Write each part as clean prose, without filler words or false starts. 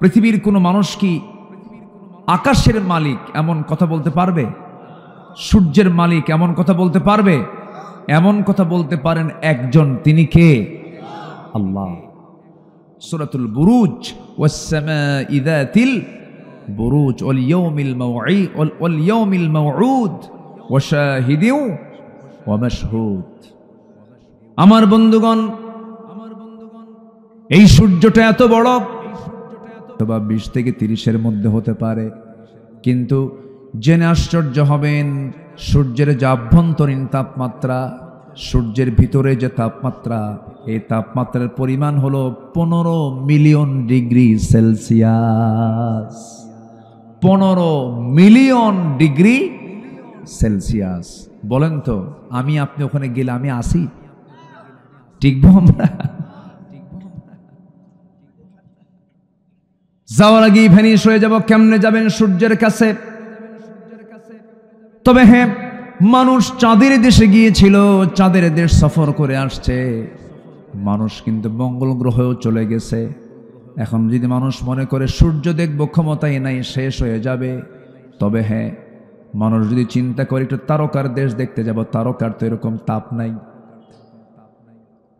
পৃথিবীর কোনো মানুষ কি আকাশের মালিক এমন কথা বলতে পারবে? সূর্যের মালিক এমন কথা বলতে পারবে? এমন কথা বলতে পারেন একজন, তিনি কে? আল্লাহ। সূরাতুল বুরুজ, ওয়াস সামাঈ যাতিল বুরুজ ওয়াল ইয়াউমিল মাউউদ ওয়া শাহিদিন ওয়া মাশহুদ। আমার বন্ধুগণ, এই সূর্যটা এত বড়, অথবা 20 থেকে 30-এর মধ্যে হতে পারে, কিন্তু জেনে আশ্চর্য হবেন সূর্যের যে আভ্যন্তরীণ তাপমাত্রা, সূর্যের ভিতরে যে তাপমাত্রা, এই তাপমাত্রার পরিমাণ হলো 15 million degree Celsius. 15 million degree Celsius. বলেন তো, আমি আপনি ওখানে গেলে আমি আসি? টিকবো আমরা? যাওয়ার আগেই ভ্যানিশ হয়ে যাব। কেমনে যাবেন সূর্যের কাছে? তবে হ্যাঁ, মানুষ চাঁদের দেশে গিয়েছিল, চাঁদের দেশ সফর করে আসছে। মানুষ কিন্তু মঙ্গল গ্রহেও চলে গেছে। এখন যদি মানুষ মনে করে সূর্য দেখবো, ক্ষমতাই নাই, শেষ হয়ে যাবে। তবে হ্যাঁ, মানুষ যদি চিন্তা করে একটু তারকার দেশ দেখতে যাব, তারকার তো এরকম তাপ নাই।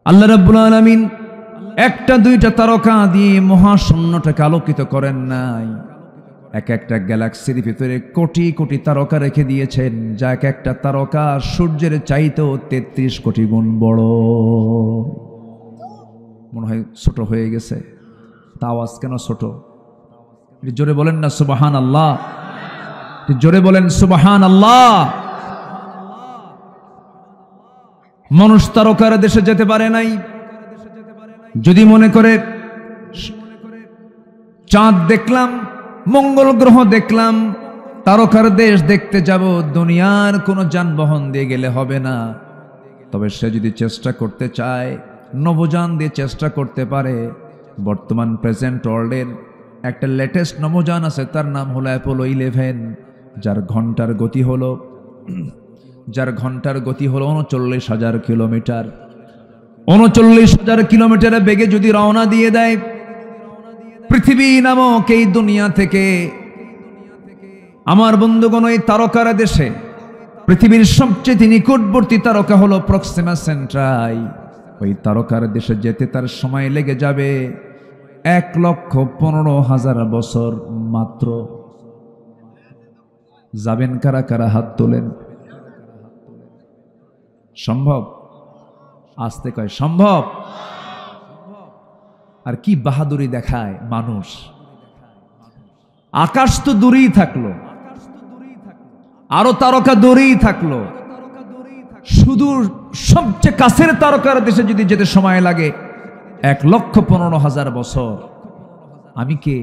আল্লাহ রাব্বুল আলামিন একটা দুইটা তারকা দিয়ে মহাশূন্যটাকে আলোকিত করেন নাই। এক একটা গ্যালাক্সির ভিতরে কোটি কোটি তারকা রেখে দিয়েছেন, যা এক একটা তারকা সূর্যের চাইতেও 33 কোটি গুণ বড়। মনে হয় ছোট হয়ে গেছে, তা আওয়াজ কেন ছোট? জোরে বলেন না সুবহানাল্লাহ, জোরে বলেন সুবহানাল্লাহ। মানুষ তারকার দেশে যেতে পারে নাই। যদি মনে করে চাঁদ দেখলাম, মঙ্গল গ্রহ দেখলাম, তারকার দেশ দেখতে যাব, দুনিয়ার কোনো যানবাহন দিয়ে গেলে হবে না। তবে সে যদি চেষ্টা করতে চায়, নভোযান দিয়ে চেষ্টা করতে পারে। বর্তমান প্রেজেন্ট ওয়ার্ল্ডের একটা লেটেস্ট নভোযান আছে, তার নাম হলো অ্যাপোলো 11, যার ঘন্টার গতি হলো 39,000 কিলোমিটার। 39,000 কিলোমিটারে বেগে যদি রওনা দিয়ে দেয়, পৃথিবী নামক এই দুনিয়া থেকে, আমার বন্ধুগণ, এই তারকার দেশে পৃথিবীর সবচেয়ে নিকটবর্তী তারকা হলো প্রক্সিমা সেন্ট্রাই। ওই তারকার দেশে যেতে তার সময় লেগে যাবে 1,15,000 বছর মাত্র। যাবেন কারা কারা? হাত তোলেন। সম্ভব? আসতে কয় সম্ভব। আর কি বাহাদুরি দেখায় মানুষ। আকাশ তো দূরেই থাকলো, আরো তারকা দূরেই থাকলো, শুধু সবচেয়ে কাছের তারকার দেশে যদি যেতে সময় লাগে 1,15,000 বছর। আমি কে?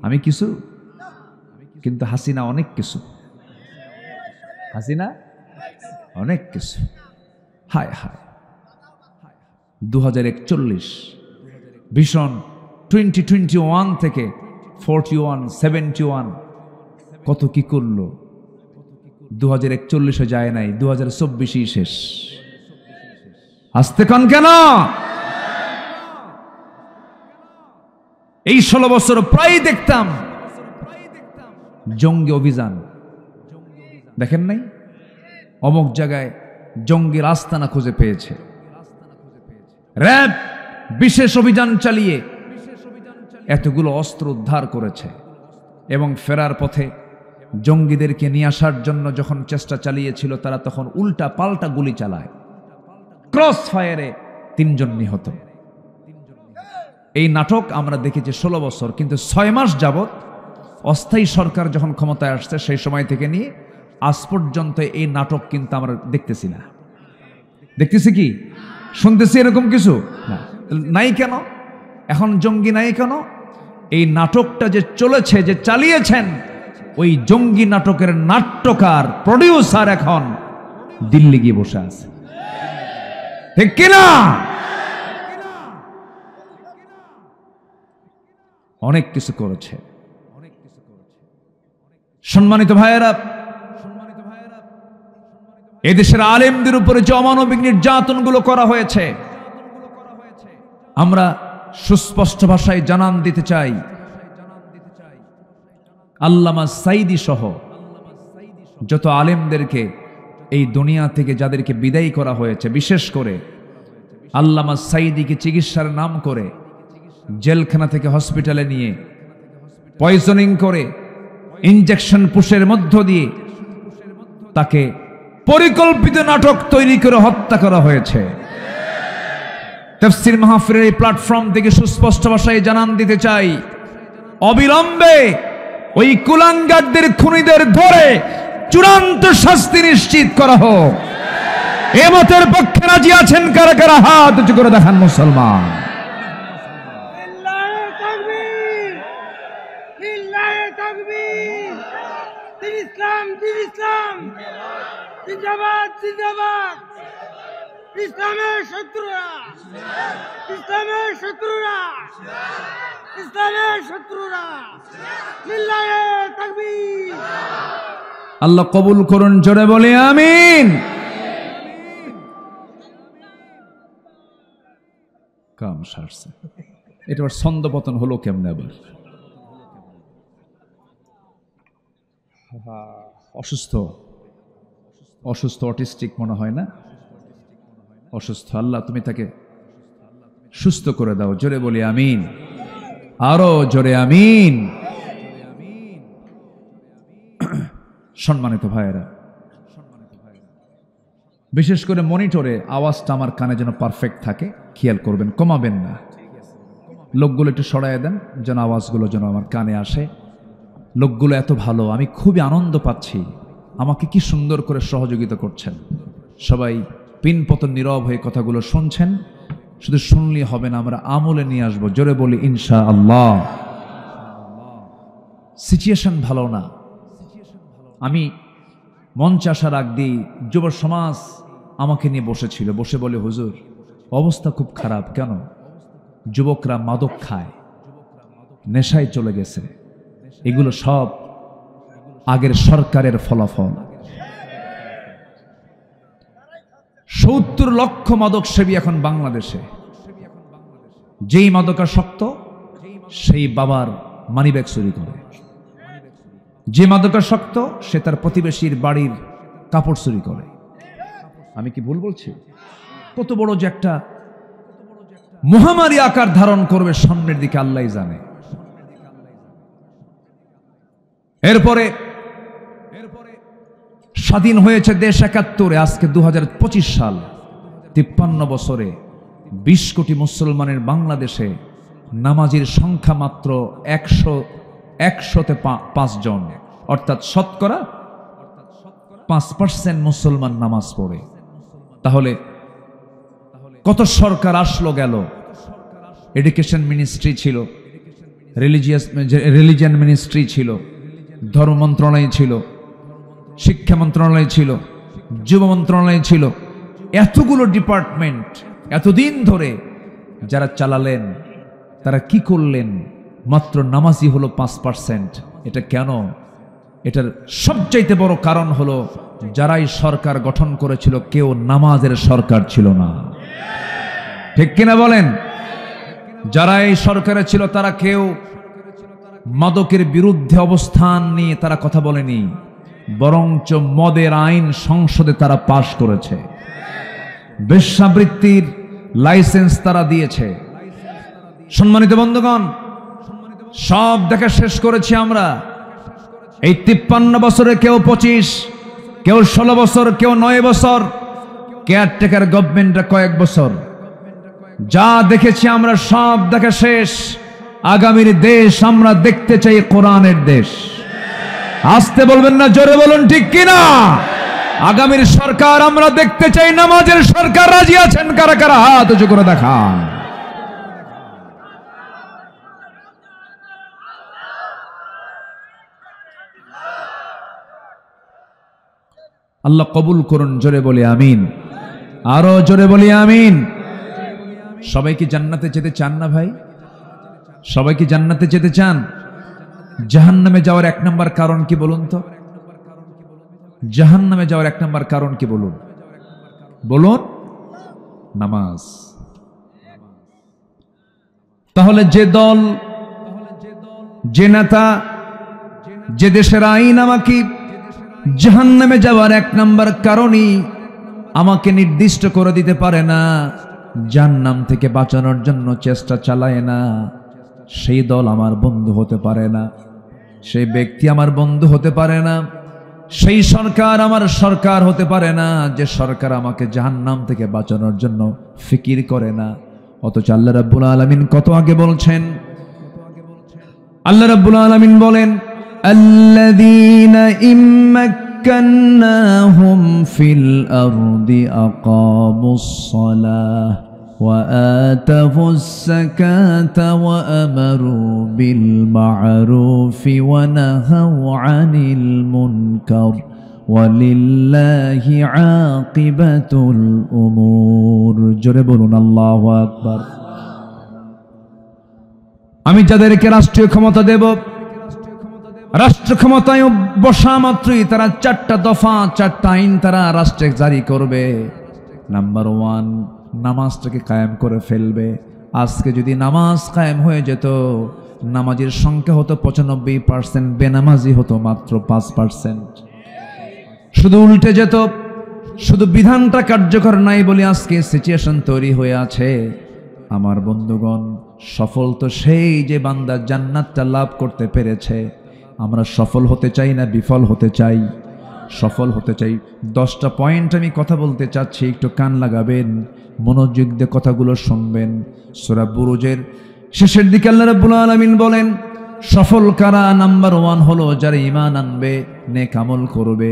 আমি কিছু, কিন্তু হাসিনা অনেক কিছু। হাসিনা অনেক কিছু। হায় হায়, 2041 ভিশন 2021 থেকে 41, 71 কত কি করলো। 2041-এ যায় নাই, 2024-ই শেষ। আসতে কন কেন? এই 16 বছর প্রায় দেখতাম জঙ্গি অভিযান। দেখেন নাই? অমুক জায়গায় জঙ্গির আস্তানা খুঁজে পেয়েছে, র‍্যাব বিশেষ অভিযান চালিয়ে এতগুলো অস্ত্র উদ্ধার করেছে। এবং ফেরার পথে জঙ্গিদেরকে নিয়ে আসার জন্য যখন চেষ্টা চালিয়েছিল, তারা তখন উল্টা পাল্টা গুলি চালায়। ক্রস ফায়ারে 3 জন নিহত। এই নাটক আমরা দেখেছি 16 বছর, কিন্তু 6 মাস যাবত অস্থায়ী সরকার যখন ক্ষমতায় আসছে, সেই সময় থেকে নিয়ে আজ পর্যন্ত এই নাটক কিন্তু আমরা দেখতেছি না। দেখতেছি কি? শুনতেছি এরকম কিছু না। নাই কেন? এখন জঙ্গি নাই কেন? এই নাটকটা যে চলেছে, যে চালিয়েছেন, ওই জঙ্গি নাটকের নাট্যকার, প্রডিউসার এখন দিল্লি গিয়ে বসে আছে। ঠিক কিনা? অনেক কিছু করেছে। সম্মানিত ভাইয়েরা, এদেশের আলেমদের উপরে যে অমানবিক নির্যাতনগুলো করা হয়েছে, আমরা সুস্পষ্ট ভাষায় জানান দিতে চাই, আল্লামা সাঈদী সহ যত আলেমদেরকে এই দুনিয়া থেকে যাদেরকে বিদায় করা হয়েছে, বিশেষ করে আল্লামা সাঈদীকে চিকিৎসার নাম করে জেলখানা থেকে হসপিটালে নিয়ে পয়জনিং করে ইনজেকশন পুশের মধ্য দিয়ে তাকে পরিকল্পিত নাটক তৈরি করে হত্যা করা হয়েছে। তাফসীর মাহফিলের এই প্ল্যাটফর্ম থেকে সুস্পষ্ট ভাষায় জানান দিতে চাই, অবিলম্বে ওই কুলাঙ্গারদের, খুনিদের ধরে চূড়ান্ত শাস্তি নিশ্চিত করা হোক। এ মতের পক্ষে রাজি আছেন কারা কারা? হাত উঁচু করে দেখান মুসলমান। ইসলামের শত্রুরা, ইসলামের শত্রুরা, ইসলামের শত্রুরা, লিল্লাহে তাকবীর। আল্লাহ কবুল করুন, জোরে বলে আমিন। কাম সারছে, এটা ছন্দপতন হলো কেমনে আবার? অসুস্থ, অসুস্থ অটিস্টিক মনে হয় না? অসুস্থ, আল্লাহ তুমি তাকে সুস্থ করে দাও, জোরে বলি আমিন, আরো জোরে আমিন। সম্মানিত ভাইয়েরা, বিশেষ করে মনিটরে আওয়াজটা আমার কানে যেন পারফেক্ট থাকে, খেয়াল করবেন, কমাবেন না। লোকগুলো একটু সরাইয়া দেন যেন আওয়াজগুলো যেন আমার কানে আসে। লোকগুলো এত ভালো, আমি খুবই আনন্দ পাচ্ছি, আমাকে কি সুন্দর করে সহযোগিতা করছেন। সবাই পিনপতন নীরব হয়ে কথাগুলো শুনছেন। শুধু শুনলে হবে না, আমরা আমলে নিয়ে আসবো, জোরে বলি ইনশাআল্লাহ। সিচুয়েশন ভালো না। আমি মঞ্চে আসার আগ দিয়ে যুব সমাজ আমাকে নিয়ে বসেছিল, বসে বলে, হুজুর অবস্থা খুব খারাপ। কেন? যুবকরা মাদক খায়, নেশায় চলে গেছে। এগুলো সব আগের সরকারের ফলাফল। 70 লক্ষ মাদক সেবী এখন বাংলাদেশে। যেই মাদকাসক্ত সেই বাবার মানিব্যাগ চুরি করে, যে মাদকাসক্ত সে তার প্রতিবেশীর বাড়ির কাপড় চুরি করে। আমি কি ভুল বলছি? কত বড় যে একটা মহামারী আকার ধারণ করবে সামনের দিকে আল্লাহই জানে। এরপরে স্বাধীন হয়েছে দেশ 71-এ, আজকে 2025 সাল। 53 বছরে 20 কোটি মুসলমানের বাংলাদেশে নামাজির সংখ্যা মাত্র 100তে 5 জন, অর্থাৎ শতকরা 5% মুসলমান নামাজ পড়ে। তাহলে কত সরকার আসলো গেল, এডুকেশন মিনিস্ট্রি ছিল, রিলিজিয়ান মিনিস্ট্রি ছিল, ধর্ম মন্ত্রণালয় ছিল, শিক্ষা মন্ত্রণালয় ছিল, যুব মন্ত্রণালয় ছিল। এতগুলো ডিপার্টমেন্ট এতদিন ধরে যারা চালালেন তারা কি করলেন? মাত্র নামাজি হলো 5%। এটা কেন? এটার সবচাইতে বড় কারণ হলো যারাই সরকার গঠন করেছিল কেউ নামাজের সরকার ছিল না। ঠিক কিনা বলেন? যারা এই সরকারে ছিল তারা কেউ মাদকের বিরুদ্ধে অবস্থান নিয়ে তারা কথা বলেনি, বরঞ্চ মদের আইন সংসদে তারা পাশ করেছে, বেশ্যাবৃত্তির লাইসেন্স তারা দিয়েছে। সম্মানিত বন্ধুগণ, সব দেখা শেষ করেছি আমরা। এই 53 বছরে কেউ 25, কেউ 16 বছর, কেউ 9 বছর, কেয়ারটেকার গভর্নমেন্টরা কয়েক বছর। যা দেখেছি আমরা সব দেখা শেষ। আগামীর দেশ আমরা দেখতে চাই কোরআনের দেশ। আসতে বলবেন না, জোরে বলুন ঠিক কিনা? আগামীর সরকার আমরা দেখতে চাই নামাজের সরকার। রাজি আছেন কারা কারা? হাত উঁচু করে দেখান। আল্লাহ কবুল করুন, জোরে বলি আমিন, আরো জোরে বলি আমিন। সবাই কি জান্নাতে যেতে চান না ভাই? সবাই কি জান্নাতে যেতে চান? জাহান্নামে যাওয়ার 1 নম্বর কারণ কি বলুন তো? জাহান্নামে যাওয়ার 1 নম্বর কারণ কি বলুন? বলুন। নামাজ। তাহলে যে দল, যে নেতা, যে দেশের আইন আমাকে জাহান্নামে যাওয়ার এক নাম্বার কারণই আমাকে নির্দিষ্ট করে দিতে পারে না, জাহান্নাম থেকে বাঁচানোর জন্য চেষ্টা চালায় না, সেই দল আমার বন্ধু হতে পারে না, সেই ব্যক্তি আমার বন্ধু হতে পারে না, সেই সরকার আমার সরকার হতে পারে না, যে সরকার আমাকে জাহান্নাম থেকে বাঁচানোর জন্য ফিকির করে না। অথচ আল্লাহ রাব্বুল আলামিন কত আগে বলছেন, আল্লাহ রাব্বুল আলামিন বলেন, আল্লাযীনা ইম্মাক্কান্নাহুম ফিল আরদি আকামুস সালাহ ওয়া আতাফুস যাকাতা ওয়া আমারু বিল মা'রুফি ওয়া নাহাউ আনিল মুনকার ওয়ালিল্লাহি আকিবাতুল উমুর। জোরে বলুন আল্লাহু আকবার। আমি যাদেরকে রাষ্ট্রীয় ক্ষমতা দেব, রাষ্ট্র ক্ষমতায় বসা মাত্রই তারা 4টা দফা, 4টা আইন তারা রাষ্ট্রে জারি করবে। নাম্বার 1, নামাজটাকে কায়েম করে ফেলবে। আজকে যদি নামাজ কায়েম হয়ে যেত, নামাজের সংখ্যা হতো 95%, বেনামাজি হতো মাত্র 5%। শুধু উল্টে যেত, শুধু বিধানটা কার্যকর নাই বলে আজকে সিচুয়েশন তৈরি হয়ে আছে। আমার বন্ধুগণ, সফল তো সেই যে বান্দা জান্নাতটা লাভ করতে পেরেছে। আমরা সফল হতে চাই না বিফল হতে চাই? সফল হতে চাই। 10টা পয়েন্ট আমি কথা বলতে চাচ্ছি, একটু কান লাগাবেন, মনোযোগ দিয়ে কথাগুলো শুনবেন। সূরা বুরুজের শেষের দিকে আল্লাহ রাব্বুল আলামিন বলেন, সফল কারা? নাম্বার 1 হলো যারা ঈমান আনবে, নেক আমল করবে।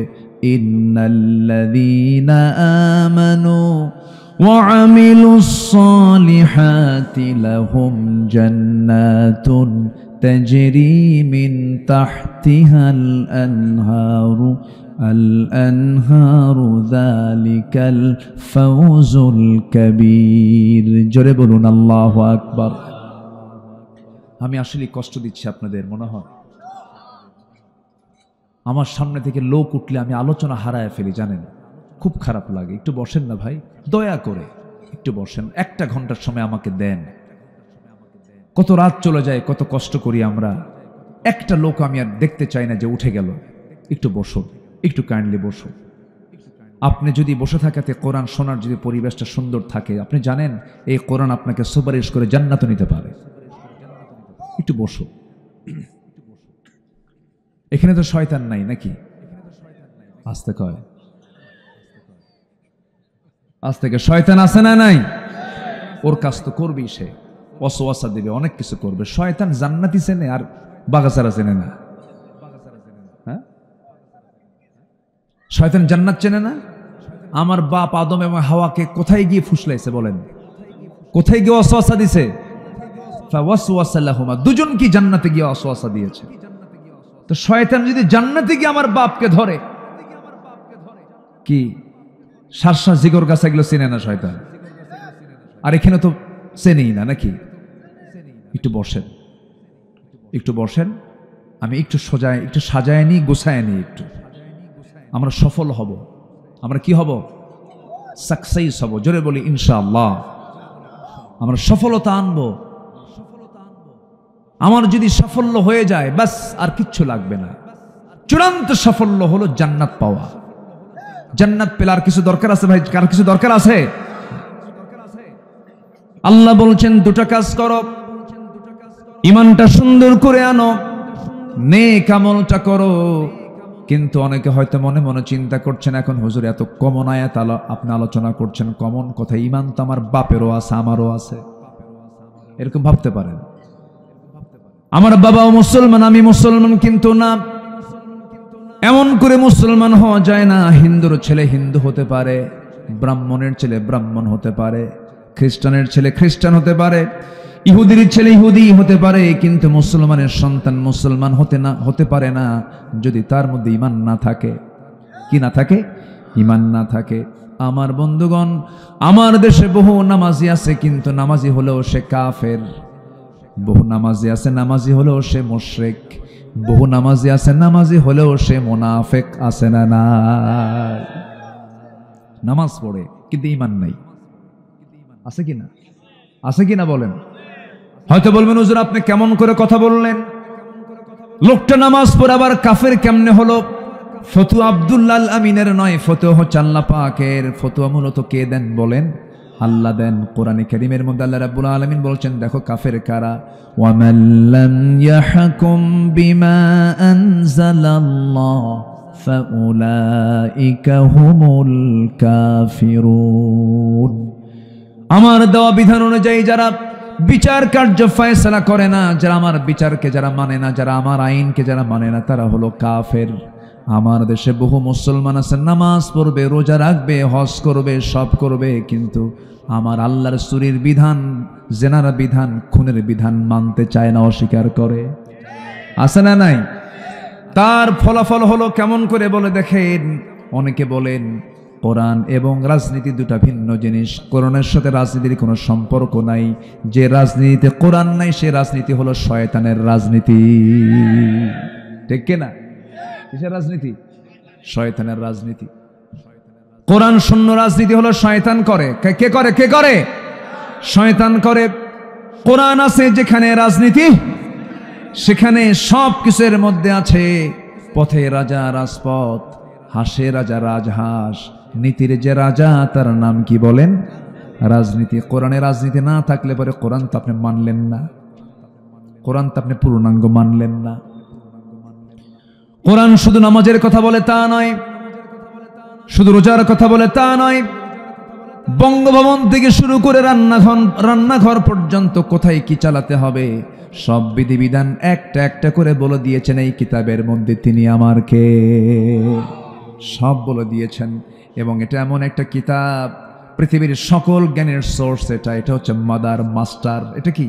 ইন্নাল্লাযীনা আমানু ওয়া আমিলুস সালিহাতি লাহুম জান্নাতুন তাজরি মিন তাহতিহাল আনহারু আল-আনহারু যালিকাল ফাওজুল কাবীর। জোরে বলুন আল্লাহু আকবার। আমি আসলে কষ্ট দিচ্ছি আপনাদের মনে হয়। আমার সামনে থেকে লোক উঠলে আমি আলোচনা হারায় ফেলি, জানেন, খুব খারাপ লাগে। একটু বসেন না ভাই, দয়া করে একটু বসেন, 1টা ঘন্টার সময় আমাকে দেন। কত রাত চলে যায়, কত কষ্ট করি আমরা। একটা লোক আমি আর দেখতে চাই না যে উঠে গেল। একটু বসো, একটু কাইন্ডলি বসো। আপনি যদি বসে থাকাতে কোরআন শোনার যদি পরিবেশটা সুন্দর থাকে, আপনি জানেন এই কোরআন আপনাকে সুপারিশ করে জান্নাত নিতে পারে। একটু বসো। এখানে তো শয়তান নাই নাকি? আস্তে কয়, আজ থেকে শয়তান আছে না নাই? ওর কাজ তো করবেই, সে ওয়াসওয়াসা দিবে, অনেক কিছু করবে। শয়তান জান্নাতি চেনে আর বাগাসারা চেনে না। হ্যাঁ, শয়তান জান্নাত চেনে না। আমার বাপ আদম এবং হাওয়াকে কোথায় গিয়ে ফুসলাইছে বলেন? কোথায় গিয়ে ওয়াসওয়াসা দিছে? ফাওয়াসওয়াসা লাহুমা, দুজন কি জান্নাতে গিয়ে ওয়াসওয়াসা দিয়েছে। তো শয়তান যদি জান্নাতে গিয়ে আমার বাপকে ধরে, কি সারসা জিগর গাছ এগুলো চেনে না শয়তান? আর এখানে তো চেনেই না নাকি? একটু বসেন, একটু বসেন, আমি একটু সোজায়, একটু সাজায় নি, গোছায় নি একটু। আমরা সফল হব, আমরা কি হব? সাকসেস হব। জোরে বলি ইনশাআল্লাহ। আমরা সফলতা আনবো। আমার যদি সাফল্য হয়ে যায়, বাস আর কিচ্ছু লাগবে না। চূড়ান্ত সাফল্য হলো জান্নাত পাওয়া। জান্নাত পেলে আর কিছু দরকার আছে ভাই? কার কিছু দরকার আছে? আল্লাহ বলছেন 2টা কাজ করো, ঈমানটা সুন্দর করে আনো, নেক আমলটা করো। কিন্তু অনেকে হয়তো মনে মনে চিন্তা করছেন, এখন হুজুর এত কমন আয়াত আপনি আলোচনা করছেন, কমন কথা, ঈমান তো আমার বাপেরও আছে আমারও আছে, এরকম ভাবতে পারেন। আমার বাবাও মুসলমান, আমি মুসলমান, কিন্তু না, এমন করে মুসলমান হওয়া যায় না। হিন্দুর ছেলে হিন্দু হতে পারে, ব্রাহ্মণের ছেলে ব্রাহ্মণ হতে পারে, খ্রিস্টানের ছেলে খ্রিস্টান হতে পারে, ইহুদির ছেলে ইহুদি হতে পারে, কিন্তু মুসলমানের সন্তান মুসলমান হতে পারে না যদি তার মধ্যে ঈমান না থাকে। কি না থাকে? ঈমান না থাকে। আমার বন্ধুগণ, আমার দেশে বহু নামাজি আছে, কিন্তু নামাজি হলেও সে কাফের। বহু নামাজি আছে, নামাজি হলেও সে মুশরিক। বহু নামাজি আছে, নামাজি হলেও সে মুনাফিক। আছে না না? নামাজ পড়ে কিন্তু ঈমান নাই। আছে কি না? আছে কি না বলেন? হয়তো বলবেন হুজুর আপনি কেমন করে কথা বললেন, লোকটা নামাজ পড়ে আবার কাফের কেমনে হলো? ফতুয়া আব্দুল্লাহ আল আমিনের নয়, ফতুয়া হচ্ছে আল্লাহ পাকের। ফতুয়া মূলত কে দেন বলেন? আল্লাহ দেন। কোরআনে কারীমের মধ্যে আল্লাহ রাব্বুল আলামিন বলছেন, দেখো কাফের কারা, ওয়ামান লাম ইয়াহকুম বিমা আনজালাল্লাহ ফাউলাইকা হুমুল কাফিরুন। আমার দেওয়া বিধান অনুযায়ী যারা বিচার কার্য ফয়সালা করে না, যারা আমার বিচারকে যারা মানে না, যারা আমার আইনকে যারা মানে না, তারা হলো কাফের। আমার দেশে বহু মুসলমান আছে, নামাজ পড়বে, রোজা রাখবে, হজ করবে, সব করবে, কিন্তু আমার আল্লাহর চুরির বিধান, জেনার বিধান, খুনের বিধান মানতে চায় না, অস্বীকার করে। আছে না নাই? তার ফলাফল হলো কেমন করে বলে দেখেন। অনেকে বলেন কোরআন এবং রাজনীতি দুটা ভিন্ন জিনিস, কোরআনের সাথে রাজনীতির কোনো সম্পর্ক নাই। যে রাজনীতিতে কোরআন নাই সে রাজনীতি হলো শয়তানের রাজনীতি। ঠিক কিনা? কিসের রাজনীতি? শয়তানের রাজনীতি। কোরআন শূন্য রাজনীতি হলো শয়তান করে। কে করে? কে করে? শয়তান করে। কোরআন আছে যেখানে রাজনীতি, সেখানে সব কিছুর মধ্যে আছে পথে রাজা রাজপথ, হাসে রাজা রাজহাঁস, নীতির যে রাজা তার নাম কি বলেন? রাজনীতি। কোরআনে রাজনীতি না থাকলে পরে কোরআন তো আপনি মানলেন না, কোরআন তো আপনি পূর্ণাঙ্গ মানলেন না। কোরআন শুধু নামাজের কথা বলে তা নয়, শুধু রোজার কথা বলে তা নয়, বঙ্গভবন থেকে শুরু করে রান্নাঘর পর্যন্ত কোথায় কি চালাতে হবে সব বিধিবিধান একটা একটা করে বলে দিয়েছেন এই কিতাবের মধ্যে। তিনি আমার কে? সব বলে দিয়েছেন। এবং এটা এমন একটা কিতাব, পৃথিবীর সকল জ্ঞানের সোর্স এটা হচ্ছে মাদার মাস্টার। এটা কি?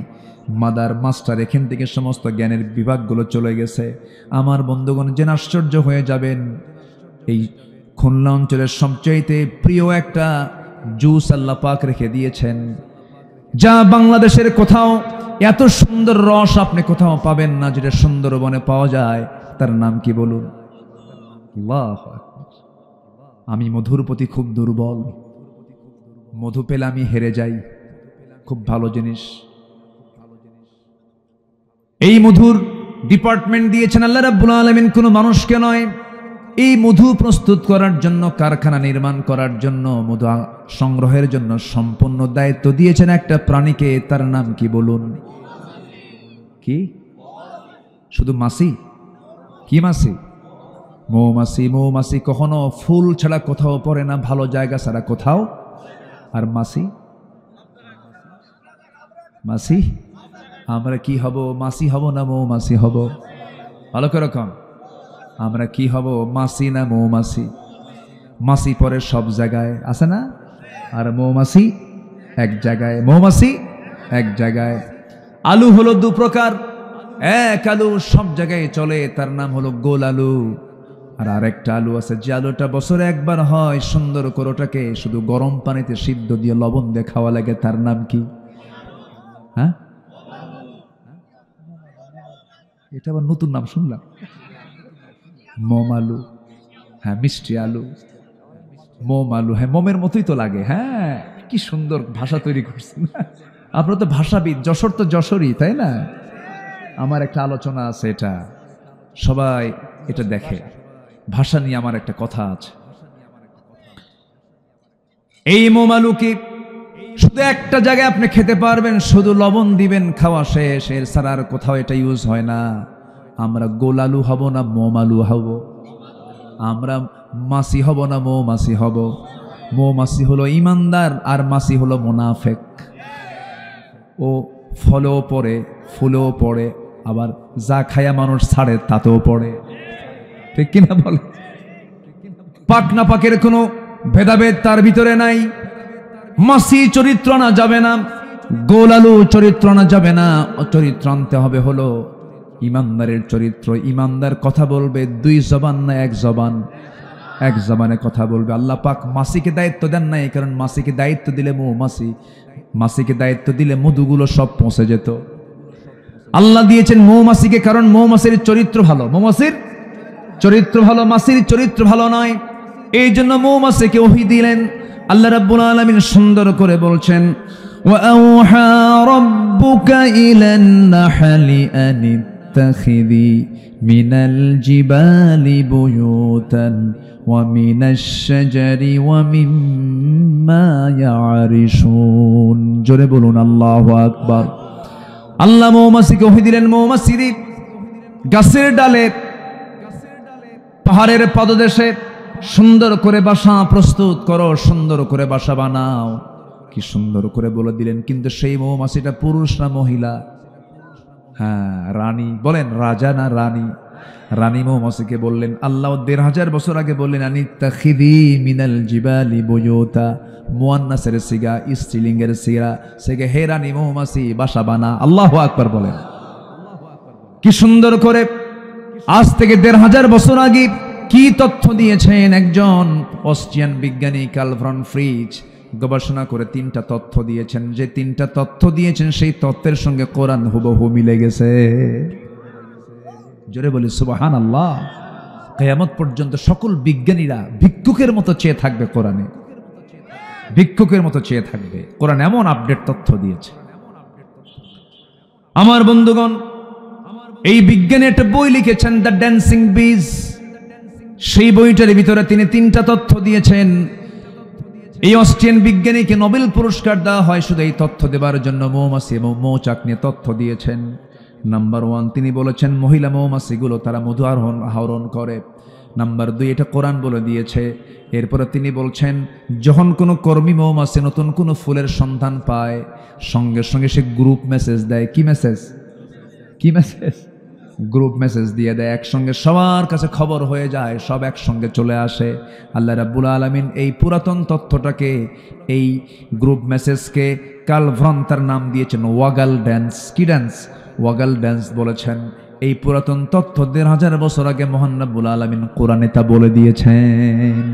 Mother master. এখান থেকে সমস্ত জ্ঞানের বিভাগগুলো চলে গেছে। আমার বন্ধুগণ জেনে আশ্চর্য হয়ে যাবেন, এই খুলনা অঞ্চলের সবচাইতে প্রিয় একটা জুস আল্লাহ পাক রেখে দিয়েছেন, যা বাংলাদেশের কোথাও এত সুন্দর রস আপনি কোথাও পাবেন না, যেটা সুন্দরবনে পাওয়া যায়। তার নাম কি বলুন? আল্লাহু আকবার। আমি মধুর প্রতি খুব দুর্বল, মধু পেলে আমি হেরে যাই। খুব ভালো জিনিস। এই মধুর ডিপার্টমেন্ট দিয়েছেন আল্লাহ রাব্বুল আলামিন, কোনো মানুষকে নয়। এই মধু প্রস্তুত করার জন্য, কারখানা নির্মাণ করার জন্য, মধু সংগ্রহের জন্য সম্পূর্ণ দায়িত্ব দিয়েছেন একটা প্রাণীকে। তার নাম কি বলুন? কি? শুধু মাছি? কি মাছি? মৌমাছি। মৌমাছি কখনো ফুল ছাড়া কোথাও পড়ে না, ভালো জায়গা ছাড়া কোথাও। আর মাছি? মাছি আমরা কি হব? মাছি হব না মৌমাছি হব? ভালো করে রকম আমরা কি হব? মাছি না মৌমাছি? মাছি পরে সব জায়গায় আছে না, আর মৌমাছি এক জায়গায়। মৌমাছি এক জায়গায়। আলু হলো দু প্রকার, এক আলু সব জায়গায় চলে, তার নাম হলো গোল আলু। আর আরেকটা আলু আছে যে আলুটা বছরে একবার হয়, সুন্দর করে ওটাকে শুধু গরম পানিতে সিদ্ধ দিয়ে লবণ দিয়ে খাওয়া লাগে। তার নাম কি? হ্যাঁ, এটা আবার নতুন নাম শুনলাম, মোম আলু। হ্যাঁ, মিষ্টি আলু, মোম আলু। হ্যাঁ, মোমের মতোই তো লাগে। হ্যাঁ, কি সুন্দর ভাষা তৈরি করছেন আপনারা তো ভাষাবিদ। যশোর তো যশোরই, তাই না? আমার একটা আলোচনা আছে, এটা সবাই এটা দেখে। ভাষা নিয়ে আমার একটা কথা আছে। এই মোম আলু কি শুধু একটা জায়গায় আপনি খেতে পারবেন, শুধু লবণ দিবেন, খাওয়া শেষ, এর ছাড়া আর কোথাও এটা ইউজ হয় না। আমরা গোল আলু হব না মোম আলু হব? আমরা মাছি হব না মৌমাছি হব? মৌমাছি হলো ইমানদার, আর মাছি হলো মুনাফিক। ও ফলেও পড়ে, ফুলেও পড়ে, আবার যা খায়া মানুষ ছাড়ে তাতেও পড়ে। ঠিক কিনা বলে? পাক না পাকের কোনো ভেদাভেদ তার ভিতরে নাই। মাছি চরিত্র না যাবে না, গোল আলু চরিত্র না যাবে না। চরিত্র আনতে হবে হলো ইমানদারের চরিত্র। ইমানদার কথা বলবে দুই জবান না এক জবান, এক জবানে কথা বলবে। আল্লাহ পাক মাছিকে দায়িত্ব দেন নাই, কারণ মাছিকে দায়িত্ব দিলে মাছিকে দায়িত্ব দিলে মধুগুলো সব পৌঁছে যেত। আল্লাহ দিয়েছেন মৌমাছিকে, কারণ মৌমাছির চরিত্র ভালো। মৌমাছির চরিত্র ভালো, মাছির চরিত্র ভালো নয়। এই জন্য মৌমাছিকে ওহী দিলেন। আল্লাহ রাব্বুল আলামিন সুন্দর করে বলছেন, وأوحى ربك إلى النحل أن اتخذي من الجبال بيوتا ومن الشجر ومما يعرشون জোরে বলুন আল্লাহু আকবার। আল্লাহ মৌমাছিকে ওহী দিলেন, মৌমাছিরে গাছের ডালে পাহাড়ের পাদদেশে সুন্দর করে বাসা প্রস্তুত করো, সুন্দর করে বাসা বানাও। কি সুন্দর করে বলে দিলেন। কিন্তু সেই মৌমাছিটা পুরুষ না মহিলা? হ্যাঁ, রানী। বলেন রাজা না রানী? রানী মৌমাছিকে বললেন, আল্লাহ ১৫০০ বছর আগে বললেন আনিত্তাখিদি মিনাল জিবালি বুয়ুতা, মুয়ান্নাসের সিগা, স্ত্রীলিঙ্গের সিগা, সেগে হে রানী মৌমাছি বাসা বানা। আল্লাহু আকবার বলেন। কি সুন্দর করে আজ থেকে ১৫০০ বছর আগে কি তথ্য দিয়েছেন একজন অস্ট্রিয়ান বিজ্ঞানী কার্ল ভন ফ্রিজ। গবেষণা করে ৩টা তথ্য দিয়েছেন। যে ৩টা তথ্য দিয়েছেন সেই তথ্যের সঙ্গে কোরআন হুবহু মিলে গেছে। জোরে বলি সুবহানাল্লাহ। কিয়ামত পর্যন্ত সকল বিজ্ঞানীরা ভিক্ষুকের মতো চেয়ে থাকবে কোরআনে, ভিক্ষুকের মতো চেয়ে থাকবে। কোরআন এমন আপডেট তথ্য দিয়েছে। আমার বন্ধুগণ, এই বিজ্ঞানী একটা বই লিখেছেন দ্য ড্যান্সিং বিজ। সেই বইটার ভিতরে তিনি 3টা তথ্য দিয়েছেন। এই অস্ট্রিয়ান বিজ্ঞানীকে নোবেল পুরস্কার দেওয়া হয় শুধু এই তথ্য দেবার জন্য। মৌমাছি এবং মৌচাক নিয়ে তথ্য দিয়েছেন। নাম্বার 1 তিনি বলেছেন মহিলা মৌমাছিগুলো তারা মধু আহরণ করে। নাম্বার 2 এটা কোরআন বলে দিয়েছে। এরপরে তিনি বলছেন যখন কোনো কর্মী মৌমাছি নতুন কোনো ফুলের সন্ধান পায় সঙ্গে সঙ্গে সে গ্রুপ মেসেজ দেয়। কি মেসেজ? কি মেসেজ? গ্রুপ মেসেজ দিয়ে দেয়। একসঙ্গে সবার কাছে খবর হয়ে যায়, সব একসঙ্গে চলে আসে। আল্লাহ রাব্বুল আলামিন এই পুরাতন তথ্যটাকে, এই গ্রুপ মেসেজকে কার্ল ভন তার নাম দিয়েছেন ওয়াগাল ড্যান্স। কি ড্যান্স? ওয়াগাল ড্যান্স বলেছেন। এই পুরাতন তথ্য ১৫০০ বছর আগে মহান রাব্বুল আলামিন কোরআনে তা বলে দিয়েছেন।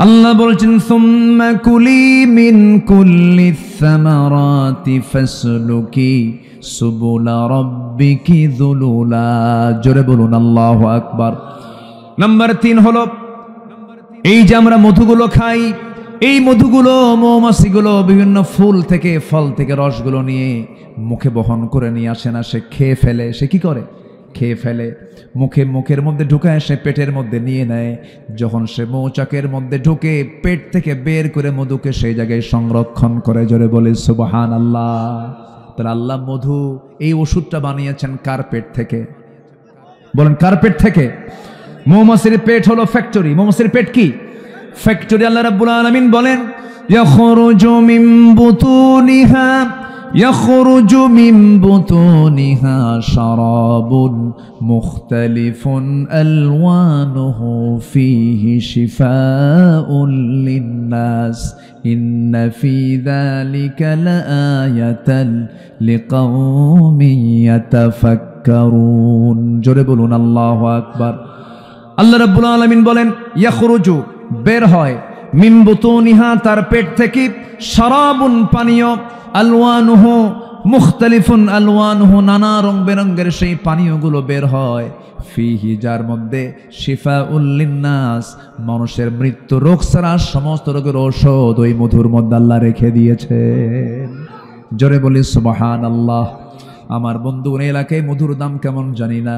আল্লাহ বলছেন সুম্মা কুলি মিন কুল্লিস সামারাতি ফাসলুকি সুবুলা রাব্বিকি যুলুলা। জোরে বলুন আল্লাহু আকবার। নাম্বার 3 হলো এই যে আমরা মধুগুলো খাই, এই মধুগুলো মৌমাছিগুলো বিভিন্ন ফুল থেকে ফল থেকে রসগুলো নিয়ে মুখে বহন করে নিয়ে আসে না, সে খেয়ে ফেলে। সে কি করে? খেয়ে ফেলে। মুখের মধ্যে ঢুকায়, সে পেটের মধ্যে নিয়ে নেয়। যখন সে মৌচাকের মধ্যে ঢুকে পেট থেকে বের করে মধুকে সেই জায়গায় সংরক্ষণ করে। জোরে বলে সুবহানাল্লাহ। তাহলে আল্লাহ মধু এই ওষুধটা বানিয়েছেন কার পেট থেকে? বলেন কার পেট থেকে? মৌমাছির পেট হলো ফ্যাক্টরি। মৌমাছির পেট কি? ফ্যাক্টরি। আল্লাহ রাব্বুল আলামিন বলেন ইয়াখরুজু মিন বুতুনিহা ইয়াখরুজু মিন বুতুনিহা শারাবুন মুখতালিফুন আলওয়ানুহু ফীহি শিফাউন লিন্নাস ইন্না ফী যালিকা লাআয়াতান লিকাওমিন ইয়াতাফাক্কারুন। জোরে বলুন আল্লাহু আকবার। আল্লাহ রাব্বুল আলামিন বলেন ইয়াখরুজু বের হয়, মিন বুতুনিহা তার পেট থেকে, শারাবুন পানীয়, আলওয়ানুহু মুখতালিফুন আলওয়ানুহু নানা রং বেরঙের সেই পানীয়গুলো বের হয়, ফিহি যার মধ্যে শিফাউল লিন্নাস মানুষের মৃত্যু রোগ ছাড়া সমস্ত রোগের ঔষধ ওই মধুর মধ্যে আল্লাহ রেখে দিয়েছেন। জোরে বলি সুবহানাল্লাহ। আমার বন্ধু এলাকায় মধুর দাম কেমন জানি না।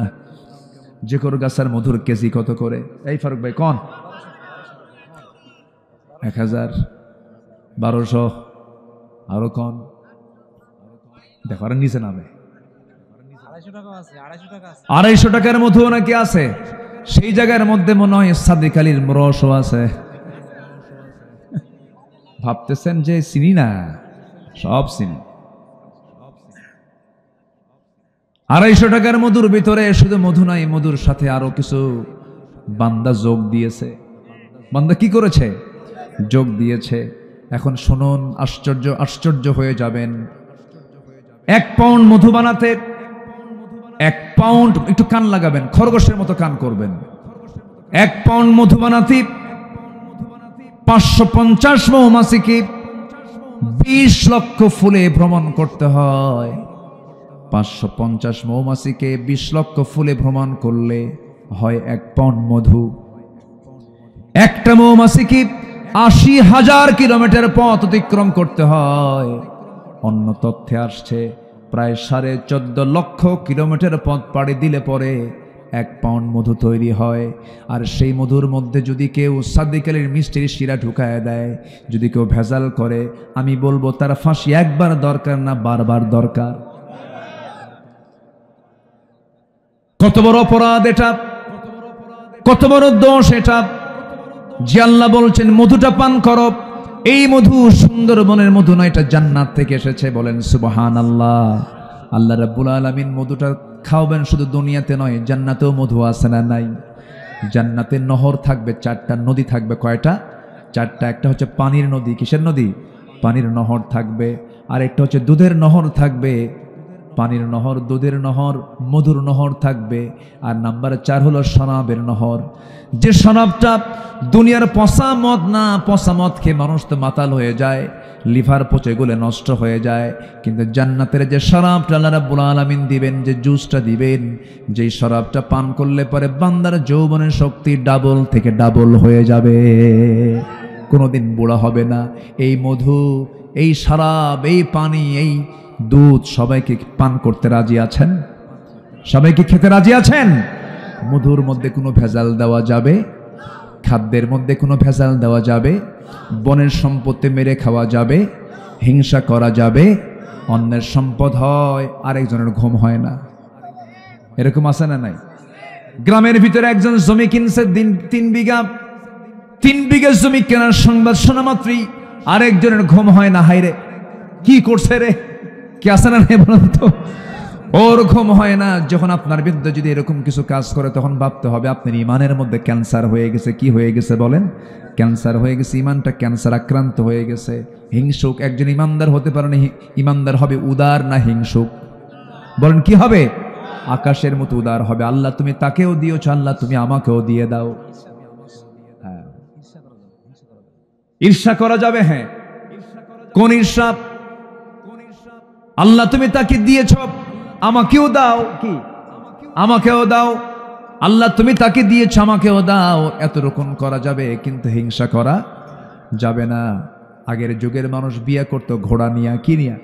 যে কোনো গাছের মধুর কেজি কত করে? এই ফারুক ভাই কোন? ১০০০, ১২০০, আরো কন? দেখো আর নিচে নামে। ২৫০ টাকার মধু নাকি আছে? সেই জায়গার মধ্যে মনে হয় সাদিক আলীর রসও আছে। ভাবতেছেন যে চিনি না? সব চিনি। ২৫০ টাকার মধুর ভিতরে শুধু মধু নাই, মধুর সাথে আরো কিছু বান্দা যোগ দিয়েছে। বান্দা কি করেছে? যোগ দিয়েছে। এখন শুনুন, আশ্চর্য হয়ে যাবেন। 1 পাউন্ড মধু বানাতে 1 পাউন্ড, একটু কান লাগাবেন, খরগোশের মতো কান করবেন। 1 পাউন্ড মধু বানাতে ৫৫০ মৌমাছিকে ২০ লক্ষ ফুলে ভ্রমণ করতে হয়। ৫৫০ মৌমাছিকে ২০ লক্ষ ফুলে ভ্রমণ করলে হয় 1 পাউন্ড মধু। একটা মৌমাছিকে ৮০,০০০ কিলোমিটার পথ অতিক্রম করতে হয়। অন্য তথ্যে আসছে প্রায় 14.5 লক্ষ কিলোমিটার পথ পাড়ি দিলে পরে 1 পাউন্ড মধু তৈরি হয়। আর সেই মধুর মধ্যে যদি কেউ সাদিক আলীর মিষ্টির শিরা ঢুকায় দেয়, যদি কেউ ভেজাল করে, আমি বলবো তার ফাঁসি একবার দরকার না, বারবার দরকার। কত বড় অপরাধ এটা, কত বড় দোষ এটা যে আল্লাহ বলছেন মধুটা পান করো। এই মধু সুন্দরবনের মধু নয়, এটা জান্নাত থেকে এসেছে। বলেন সুবহানাল্লাহ। আল্লাহ রাব্বুল আলামিন মধুটা খাওয়াবেন শুধু দুনিয়াতে নয়, জান্নাতেও মধু আছে না নাই? জান্নাতে নহর থাকবে 4টা, নদী থাকবে কয়টা? 4টা। একটা হচ্ছে পানির নদী। কিসের নদী? পানির নহর থাকবে। আর একটা হচ্ছে দুধের নহর থাকবে। পানির নহর, দুধের নহর, মধুর নহর থাকবে। আর নাম্বার 4 হলো শরাবের নহর। যে শরাবটা দুনিয়ার পচা মদ না, পচা মদ খেয়ে মানুষ তো মাতাল হয়ে যায়, লিভার পচে গলে নষ্ট হয়ে যায়। কিন্তু জান্নাতের যে শরাবটা আল্লাহ রাব্বুল আলামিন দিবেন, যে জুসটা দিবেন, যেই শরাবটা পান করলে পরে বান্দার যৌবনের শক্তি ডাবল থেকে ডাবল হয়ে যাবে, কোনোদিন বুড়া হবে না। এই মধু, এই শরাব, এই পানি, এই দুধ সবাইকে পান করতে রাজি আছেন? সবাইকে খেতে রাজি আছেন? মধুর মধ্যে কোনো ভেজাল দেওয়া যাবে? খাদ্যের মধ্যে কোনো ভেজাল দেওয়া যাবে? বনের সম্পত্তি মেরে খাওয়া যাবে? হিংসা করা যাবে? অন্যের সম্পদ হয়, আরেকজনের ঘুম হয় না, এরকম আছে না নাই? গ্রামের ভিতরে একজন জমি কিনছে 3 বিঘা জমি কেনার সংবাদ শোনা মাত্রই আরেকজনের ঘুম হয় না। হাইরে কি করছে রে, কি আছে না নাই বলুন তো? ওর ঘুম হয় না। যখন আপনার বিরুদ্ধে যদি এরকম কিছু কাজ করে, তখন ভাবতে হবে আপনার ইমানের মধ্যে ক্যান্সার হয়ে গেছে। কি হয়ে গেছে বলেন? ক্যান্সার হয়ে গেছে, ইমানটা ক্যান্সার আক্রান্ত হয়ে গেছে। হিংসুক একজন ইমানদার হতে পারে না। ইমানদার হবে উদার না হিংসুক? বলেন কি হবে? আকাশের মতো উদার হবে। আল্লাহ তুমি তাকেও দিয়েছ, আল্লাহ তুমি আমাকেও দিয়ে দাও। হ্যাঁ, ঈর্ষা করা যাবে? হ্যাঁ। কোন ঈর্ষা? আল্লাহ তুমি তাকে দিয়েছ, আমাকেও দাও। কি? আমাকেও দাও। আল্লাহ তুমি তাকে দিয়েছ, আমাকেও দাও। এত রকম করা যাবে, কিন্তু হিংসা করা যাবে না। আগের যুগের মানুষ বিয়ে করতো ঘোড়া নিয়ে। কি নিয়ে?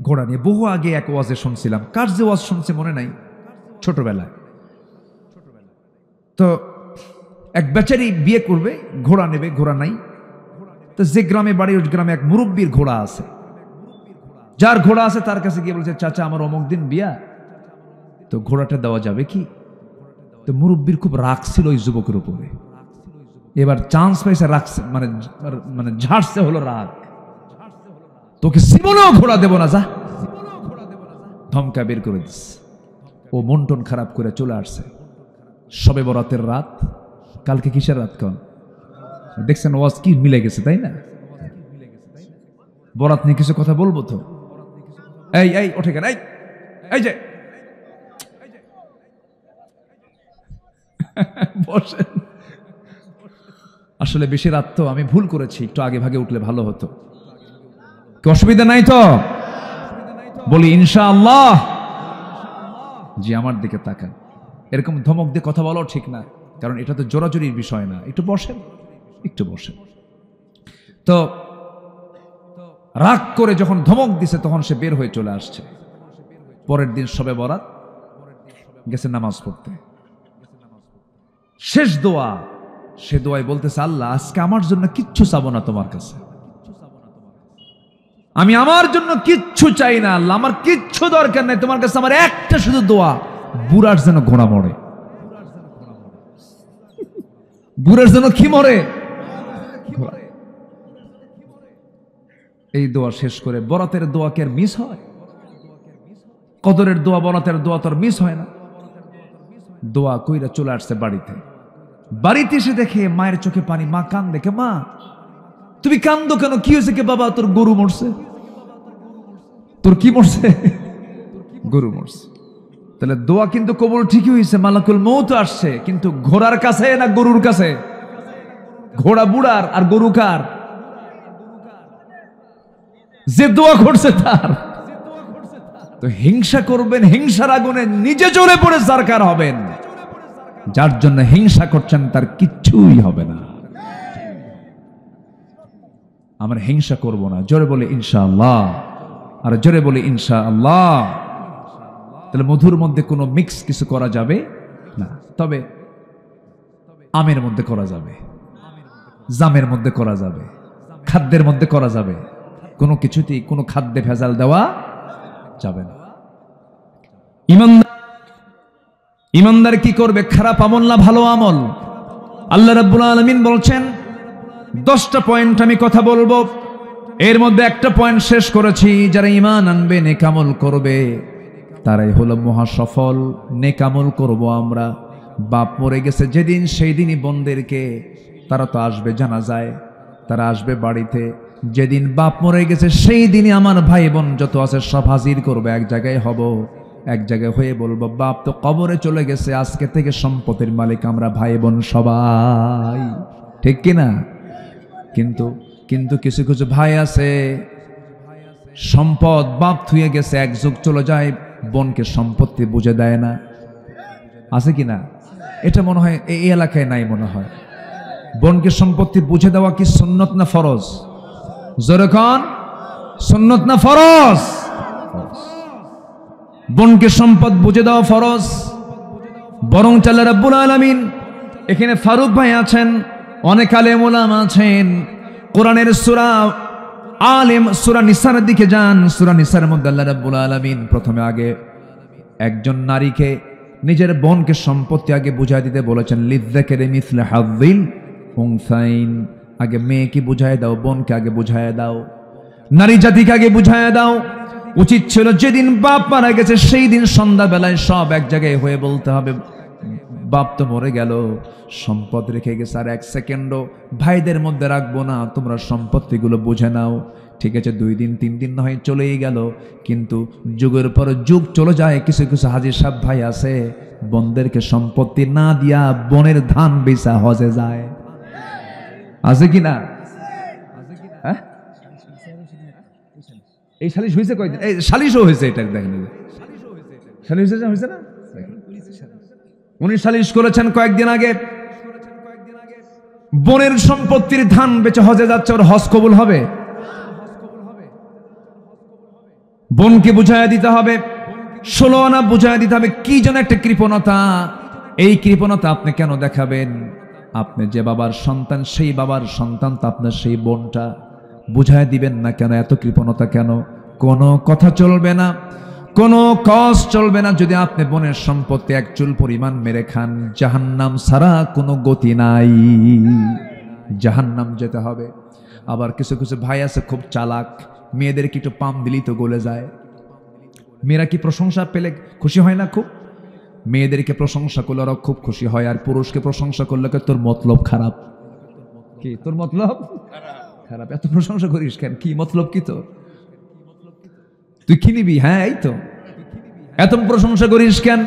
ঘোড়া নিয়ে। বহু আগে এক ওয়াজে শুনছিলাম, কার যে ওয়াজ শুনছে মনে নাই, ছোটবেলায়। তো এক বেচারি বিয়ে করবে, ঘোড়া নেবে, ঘোড়া নাই। তো যে গ্রামে বাড়ি, ওই গ্রামে এক মুরব্বীর ঘোড়া আছে। যার ঘোড়া আছে তার কাছে গিয়ে বলছে, চাচা আমার অমুক দিন বিয়া, তো ঘোড়াটা দেওয়া যাবে কি? তো মুরব্বীর খুব রাগ ছিল ওই যুবকের উপরে। এবার চান্স পাইছে, রাখছে, মানে ঝাড়ছে হলো রাগ। তোকে জীবনেও ঘোড়া দেব না, যা। ধমকা বের করে দিস। ও মন টন খারাপ করে চলে আসছে। সবে বরাতের রাত। কালকে কিসের রাত? কোন দেখছেন ওয়াজ কি মিলে গেছে, তাই না? বরাত নিয়ে কিছু কথা বলবো তো। এই এই ওঠে কেন? এই যে বসেন। আসলে বেশি রাত তো, আমি ভুল করেছি, একটু আগে ভাগে উঠলে ভালো হতো। কি অসুবিধা নাই তো? বলি ইনশাআল্লাহ। জি, আমার দিকে তাকান। এরকম ধমক দিয়ে কথা বলাও ঠিক না, কারণ এটা তো জোরাজুরির বিষয় না। একটু বসেন, একটু বসেন। তো রাগ করে যখন ধমক দিছে, তখন সে বের হয়ে চলে আসছে। পরের দিন শবে বরাত, গেছে নামাজ পড়তে। শেষ দোয়া, সে দোয়ায় বলতেছে, আল্লাহ আজকে আমার জন্য কিচ্ছু চাবো না তোমার কাছে, আমি আমার জন্য কিচ্ছু চাই না আল্লাহ, আমার কিচ্ছু দরকার নাই তোমার কাছে। আমার একটা শুধু দোয়া, বুড়ার যেন ঘোড়া মরে। বুড়ার যেন কি মরে? এই দোয়া শেষ করে, বরাতের দোয়া কি আর মিস হয়? কদরের দোয়া, বরাতের দোয়া তো আর মিস হয় না। দোয়া কইরা চলে আসছে বাড়িতে। বাড়িতে এসে দেখে মায়ের চোখে পানি। মা কান দেখে, মা তুমি কান্দো কেন? কি হয়েছে? কে বাবা, তোর গরু মরছে। তোর কি মরছে? গরু মরছে। তাহলে দোয়া কিন্তু কবুল ঠিকই হয়েছে, মালাকুল মউত আসছে, কিন্তু ঘোড়ার কাছে না গরুর কাছে? ঘোড়া বুড়ার আর গরু কার? যে দোয়া করছে তার। তো হিংসা করবেন, হিংসার আগুনে নিজে জ্বলে পড়ে সরকার হবেন। যার জন্য হিংসা করছেন তার কিচ্ছুই হবে না। আমরা হিংসা করব না। জোরে বলে ইনশাআল্লাহ, আর জোরে বলে ইনশাআল্লাহ। তাহলে মধুর মধ্যে কোনো মিক্স কিছু করা যাবে না, তবে আমের মধ্যে করা যাবে, জামের মধ্যে করা যাবে, খাদ্যের মধ্যে করা যাবে। কোনো কিছুতেই কোনো খাদ্যে ভেজাল দেওয়া যাবে না। ইমানদার কি করবে? খারাপ আমল না ভালো আমল? আল্লাহ রাব্বুল আলামিন বলছেন 10টা পয়েন্ট আমি কথা বলবো, এর মধ্যে একটা পয়েন্ট শেষ করেছি। যারা ঈমান আনবে, নেক আমল করবে, তারাই হলো মহাসফল। নেক আমল করব আমরা। বাপ মরে গেছে যেদিন, সেই দিনই বোনদেরকে, তারা তো আসবে জানাজায়, তারা আসবে বাড়িতে। যেদিন বাপ মরে গেছে সেই দিনই আমার ভাই বোন যত আছে সব হাজির করবে, এক জায়গায় হব, এক জায়গায় হয়ে বলবো বাপ তো কবরে চলে গেছে, আজকে থেকে সম্পত্তির মালিক আমরা ভাই বোন সবাই। ঠিক কিনা? কিন্তু কিন্তু কিছু কিছু ভাই আছে, সম্পদ বাপ থুয়ে গেছে, এক যুগ চলে যায়, বোনকে সম্পত্তি বুঝে দেয় না। আছে কিনা? এটা মনে হয় এই এলাকায় নাই মনে হয়। বোনকে সম্পত্তি বুঝে দেওয়া কি সুন্নত না ফরজ? জোরে কোন, সুন্নত না ফরজ? বোনকে সম্পদ বুঝে দেওয়া ফরজ। বরং আল্লাহ রাব্বুল আলামিন, এখানে ফারুক ভাই আছেন, অনেক আলেম ওলামা আছেন, কোরআনের সূরা সূরা নিসার দিকে যান। সূরা নিসার মধ্যে আল্লাহ রাব্বুল আলামিন প্রথমে আগে একজন নারীকে, নিজের বোনকে সম্পত্তি আগে বুঝাই দিতে বলেছেন, লিযযাকারি মিসলু হাযযিল উনসাইন। আগে মেয়েকে বুঝায় দাও, বোনকে আগে বুঝায় দাও, নারী জাতিকে আগে বুঝায় দাও। উচিত ছিল যেদিন বাপ মারা গেছে সেই দিন সন্ধ্যাবেলায় সব এক জায়গায় হয়ে বলতে হবে, বাপ তো মরে গেল, সম্পদ রেখে গেছে, আর এক সেকেন্ডও ভাইদের মধ্যে রাখবো না, তোমরা সম্পত্তিগুলো বুঝে নাও। ঠিক আছে, 2 দিন 3 দিন না হয় চলেই গেল, কিন্তু যুগের পর যুগ চলে যায়। কিছু কিছু হাজির সাহেব ভাই আছে, বোনদেরকে সম্পত্তি না দিয়া বোনের ধান বেচা হজে যায়। আছে কিনা? হ্যাঁ, এই সালিশ হয়েছে কয়েকদিন, এই সালিশও হয়েছে, এটা দেখেন, সালিশ হয়েছে না? উনি সালিশ করেছেন কয়েকদিন আগে, বোনের সম্পত্তির ধান বেচে হজে যাচ্ছে, ওর হজ কবুল হবে? বোনকে বুঝাইয়া দিতে হবে, 16 আনা বুঝাইয়া দিতে হবে। কি যেন একটা কৃপণতা, এই কৃপণতা আপনি কেন দেখাবেন? আপনি যে বাবার সন্তান, সেই বাবার সন্তান তো আপনার সেই বোনটা, বুঝাইয়া দিবেন না কেন? এত কৃপণতা কেন? কোনো কথা চলবে না, কোনো কস চলবে না। যদি আপনি বোনের সম্পত্তি এক চুল পরিমাণ মেরে খান, জাহান্নাম ছাড়া কোনো গতি নাই, জাহান্নাম যেতে হবে। আবার কিছু কিছু ভাই আছে খুব চালাক, মেয়েদেরকে একটু পাম দিলেই তো গলে যায়। মেয়েরা কি প্রশংসা পেলে খুশি হয় না? খুব, মেয়েদেরকে প্রশংসা করলে ওরা খুব খুশি হয়, আর পুরুষকে প্রশংসা করলে তোর মতলব খারাপ। কি তোর মতলব খারাপ? এত প্রশংসা করিস কেন? কি মতলব কি তোর? তুই কি নিবি? হ্যাঁ, এই তো, এত প্রশংসা করিস কেন?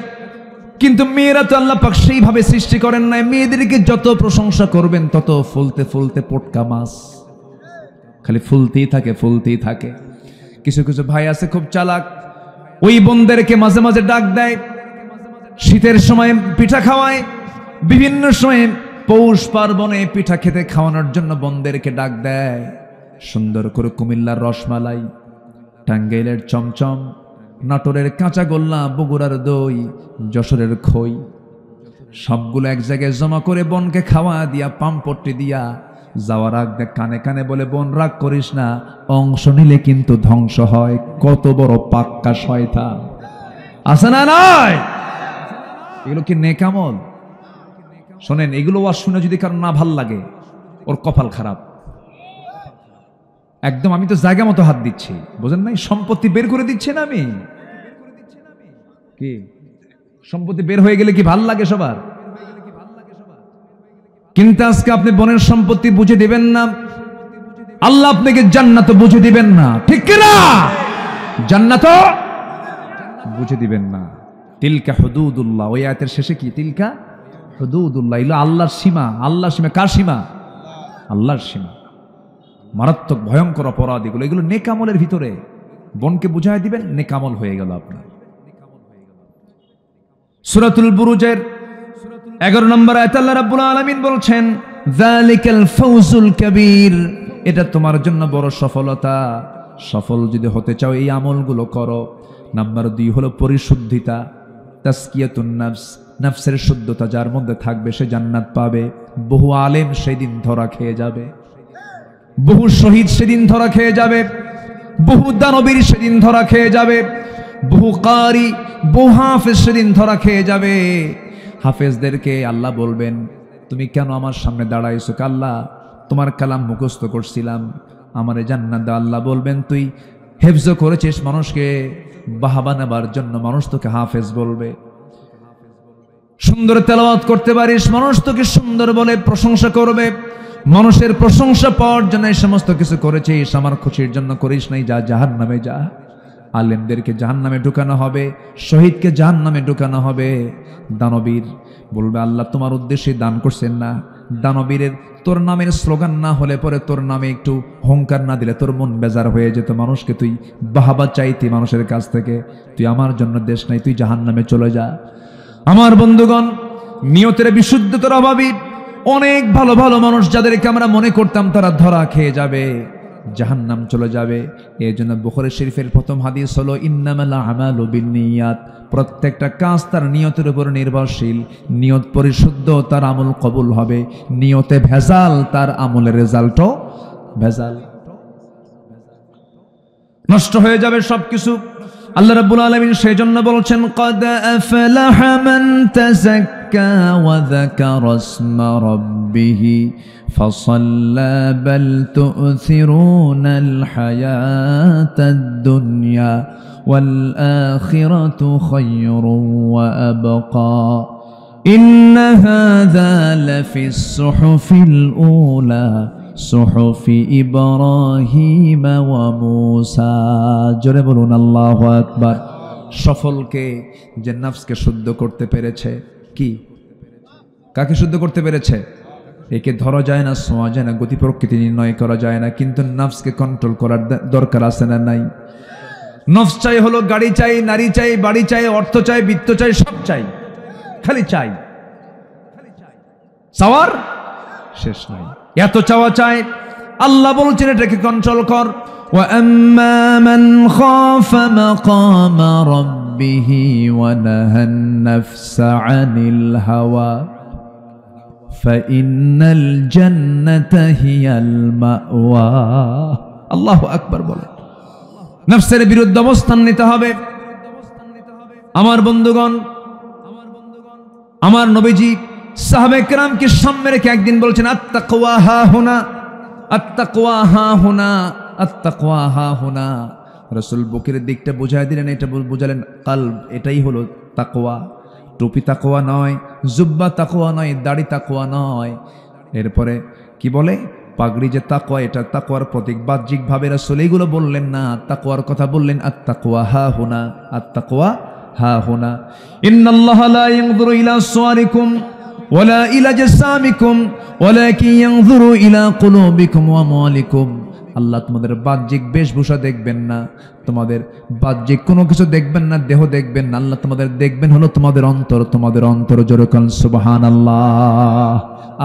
কিন্তু মেয়েরা তো আল্লাহ পাক সেইভাবে সৃষ্টি করেন নাই। মেয়েদেরকে যত প্রশংসা করবেন তত ফুলতে ফুলতে পটকা মাছ, খালি ফুলতেই থাকে, ফুলতেই থাকে। কিছু কিছু ভাই আছে খুব চালাক, ওই বোনদেরকে মাঝে মাঝে ডাক দেয়, শীতের সময় পিঠা খাওয়ায়, বিভিন্ন সময় পৌষ পার্বণে পিঠা খেতে খাওয়ানোর জন্য বোনদেরকে ডাক দেয়। সুন্দর করে কুমিল্লার রসমালাই, টাঙ্গাইলের চমচম, নাটোরের কাঁচা গোল্লা, বগুড়ার দই, যশোরের খই, সবগুলো এক জায়গায় জমা করে বোনকে খাওয়া দিয়া, পাম্পট্টি দিয়া যাওয়ার আগে কানে কানে বলে, বোন রাগ করিস না, অংশ নিলে কিন্তু ধ্বংস হয়। কত বড় পাক্কা শয়তান! আছে না নাই? এগুলো কি নেক আমল? শোনেন, এগুলো ওয়াজ শুনে যদি কারণ না ভাল লাগে, ওর কপাল খারাপ একদম। আমি তো জায়গা মতো হাত দিচ্ছি, বোঝেন নাই? সম্পত্তি বের করে দিচ্ছে না আমি। কি সম্পত্তি বের হয়ে গেলে কি ভাল লাগে সবার? কিন্তু আজকে আপনি বোনের সম্পত্তি বুঝে দিবেন না, আল্লাহ আপনাকে জান্নাত বুঝে দিবেন না। ঠিক কিনা? জান্নাত বুঝে দিবেন না। তিলকা হুদুদুল্লাহ, ওই আয়াতের শেষে কি? তিলকা হুদুদুল্লাহ, এগুলো আল্লাহর সীমা। আল্লাহর সীমা কার সীমা? আল্লাহর সীমা। মারাত্মক ভয়ঙ্কর অপরাধ এগুলো। এগুলো নেক আমলের ভিতরে। বোনকে বুঝাই দিবেন, নেক আমল হয়ে গেল আপনার। সূরাতুল বুরুজের 11 নম্বর আয়াতে আল্লাহ রাব্বুল আলামিন বলছেন, যালিকাল ফাউজুল কাবীর, এটা তোমার জন্য বড় সফলতা। সফল যদি হতে চাও এই আমলগুলো করো। নাম্বার 2 হলো পরিশুদ্ধিতা, তাসকিয়াতুন নাফস। নফসের শুদ্ধতা যার মধ্যে থাকবে সে জান্নাত পাবে। বহু আলেম সেদিন ধরা খেয়ে যাবে, বহু শহীদ সেদিন ধরা খেয়ে যাবে, বহু দানবীর সেদিন ধরা খেয়ে যাবে, বহু কারি বহু হাফেজ সেদিন ধরা খেয়ে যাবে। হাফেজদেরকে আল্লাহ বলবেন তুমি কেন আমার সামনে দাঁড়াইছো? আল্লাহ তোমার কালাম মুখস্থ করছিলাম, আমারে জান্নাত দাও। আল্লাহ বলবেন তুই হেফজ করেছিস, মানুষকে বাহাবা নেবার জন্য মানুষ তোকে হাফেজ বলবে। সুন্দর তেলাওয়াত করতে পারিস, মানুষ তোকে সুন্দর বলে প্রশংসা করবে। মানুষের প্রশংসা পাওয়ার জন্য এই সমস্ত কিছু করেছিস, আমার খুশির জন্য করিস নাই, যা জাহান্নামে যা। আলেমদেরকে জাহান্নামে ঢুকানো হবে, শহীদকে জাহান্নামে ঢুকানো হবে। দানবীর বলবে আল্লাহ তোমার উদ্দেশ্যে দান করছেন না। দানবীরের তোর নামের স্লোগান না হলে পরে, তোর নামে একটু হুঙ্কার না দিলে তোর মন বেজার হয়ে যেত, মানুষকে তুই বাহাবা চাইতি মানুষের কাছ থেকে, তুই আমার জন্য দেশ নাই, তুই জাহান্নামে চলে যা। আমার বন্ধুগণ, নিয়তের বিশুদ্ধতার অভাবে অনেক ভালো ভালো মানুষ যাদেরকে আমরা মনে করতাম তারা ধরা খেয়ে যাবে, জাহান্নাম চলে যাবে। এই জন্য বুখারী শরীফের প্রথম হাদিস হলো ইন্নামাল আমালু বিন্নিয়াত। প্রত্যেকটা কাজ তার নিয়তের উপর নির্ভরশীল। নিয়ত পরিশুদ্ধ, তার আমল কবুল হবে। নিয়তে ভেজাল, তার আমলের রেজাল্টও ভেজাল, নষ্ট হয়ে যাবে সবকিছু। আল্লাহ রাব্বুল আলামিন সেজন্য বলছেন ক্বাদ আফলাহা মান তাযাক্কা ওয়া যাকারা ইসমা রাব্বিহি ফাসাল্লা বাল তু'থিরুনাল হায়াতাদ দুনিয়া ওয়াল আখিরাতু খায়রুন ওয়া আবকা ইন্না হাযা লাফিস সুহুফিল উলা সুহুফি ইব্রাহিম ওয়া মূসা। জোরে বলুন আল্লাহু আকবার। সফলকে যে নফসকে শুদ্ধ করতে পেরেছে, কি কাকে শুদ্ধ করতে পেরেছে? একে ধরা যায় না, ছোঁয়া যায় না, গতি প্রকৃতি নির্ণয় করা যায় না, কিন্তু নফসকে কন্ট্রোল করার দরকার আছে না নাই? নফস চাই হলো গাড়ি চাই, নারী চাই, বাড়ি চাই, অর্থ চাই, বিত্ত চাই, সব চাই, খালি চাই, চাওয়ার শেষ নাই, এত চাওয়া চাই। আল্লাহ বলছেন এটাকে কন্ট্রোল কর। ওয়া আম্মা মান খাফা মাকামা রাব্বিহি ওয়া নাহান নাফসা আনিল হাওয়া ফাইন্নাল জান্নাতা হিয়াল মাওয়া। আল্লাহু আকবার বলেন। নফসের বিরুদ্ধে অবস্থান নিতে হবে। আমার বন্ধুগণ, আমার নবীজি সাহাবে কেরামকে সামনে রেখে একদিন বলছেন আত্তাকওয়া হা হুনা, আত্তাকওয়া হা হুনা, আত্তাকওয়া হা হুনা। রাসূল বুকের দিকটা বুঝাই দিলেন, এটা বুঝালেন কলব, এটাই হলো তাকওয়া। টুপি তাকওয়া নয়, জুব্বা তাকওয়া নয়, দাড়ি তাকওয়া নয়। এরপরে কি বলে? পাগড়ি যে তাকওয়া, এটা তাকওয়ার প্রতীক। বাহ্যিক ভাবে রাসূল এগুলো বললেন না, তাকওয়ার কথা বললেন। আত্তাকওয়া হা হুনা, আত্তাকওয়া হা হুনা। ইন্নাল্লাহা লা ইয়ানজুরু ইলা সুওয়ারিকুম ওয়ালা ইলা জাসামিকুম ওয়ালাকিন ইয়ানজুরু ইলা কুলুবিকুম ওয়া আমওয়ালিকুম। আল্লাহ তোমাদের বাহ্যিক বেশভূষা দেখবেন না, তোমাদের বাহ্যিক কোনো কিছু দেখবেন না, দেহ দেখবেন না। আল্লাহ তোমাদের দেখবেন হলো তোমাদের অন্তর, তোমাদের অন্তর। জোরে বলুন সুবহানাল্লাহ।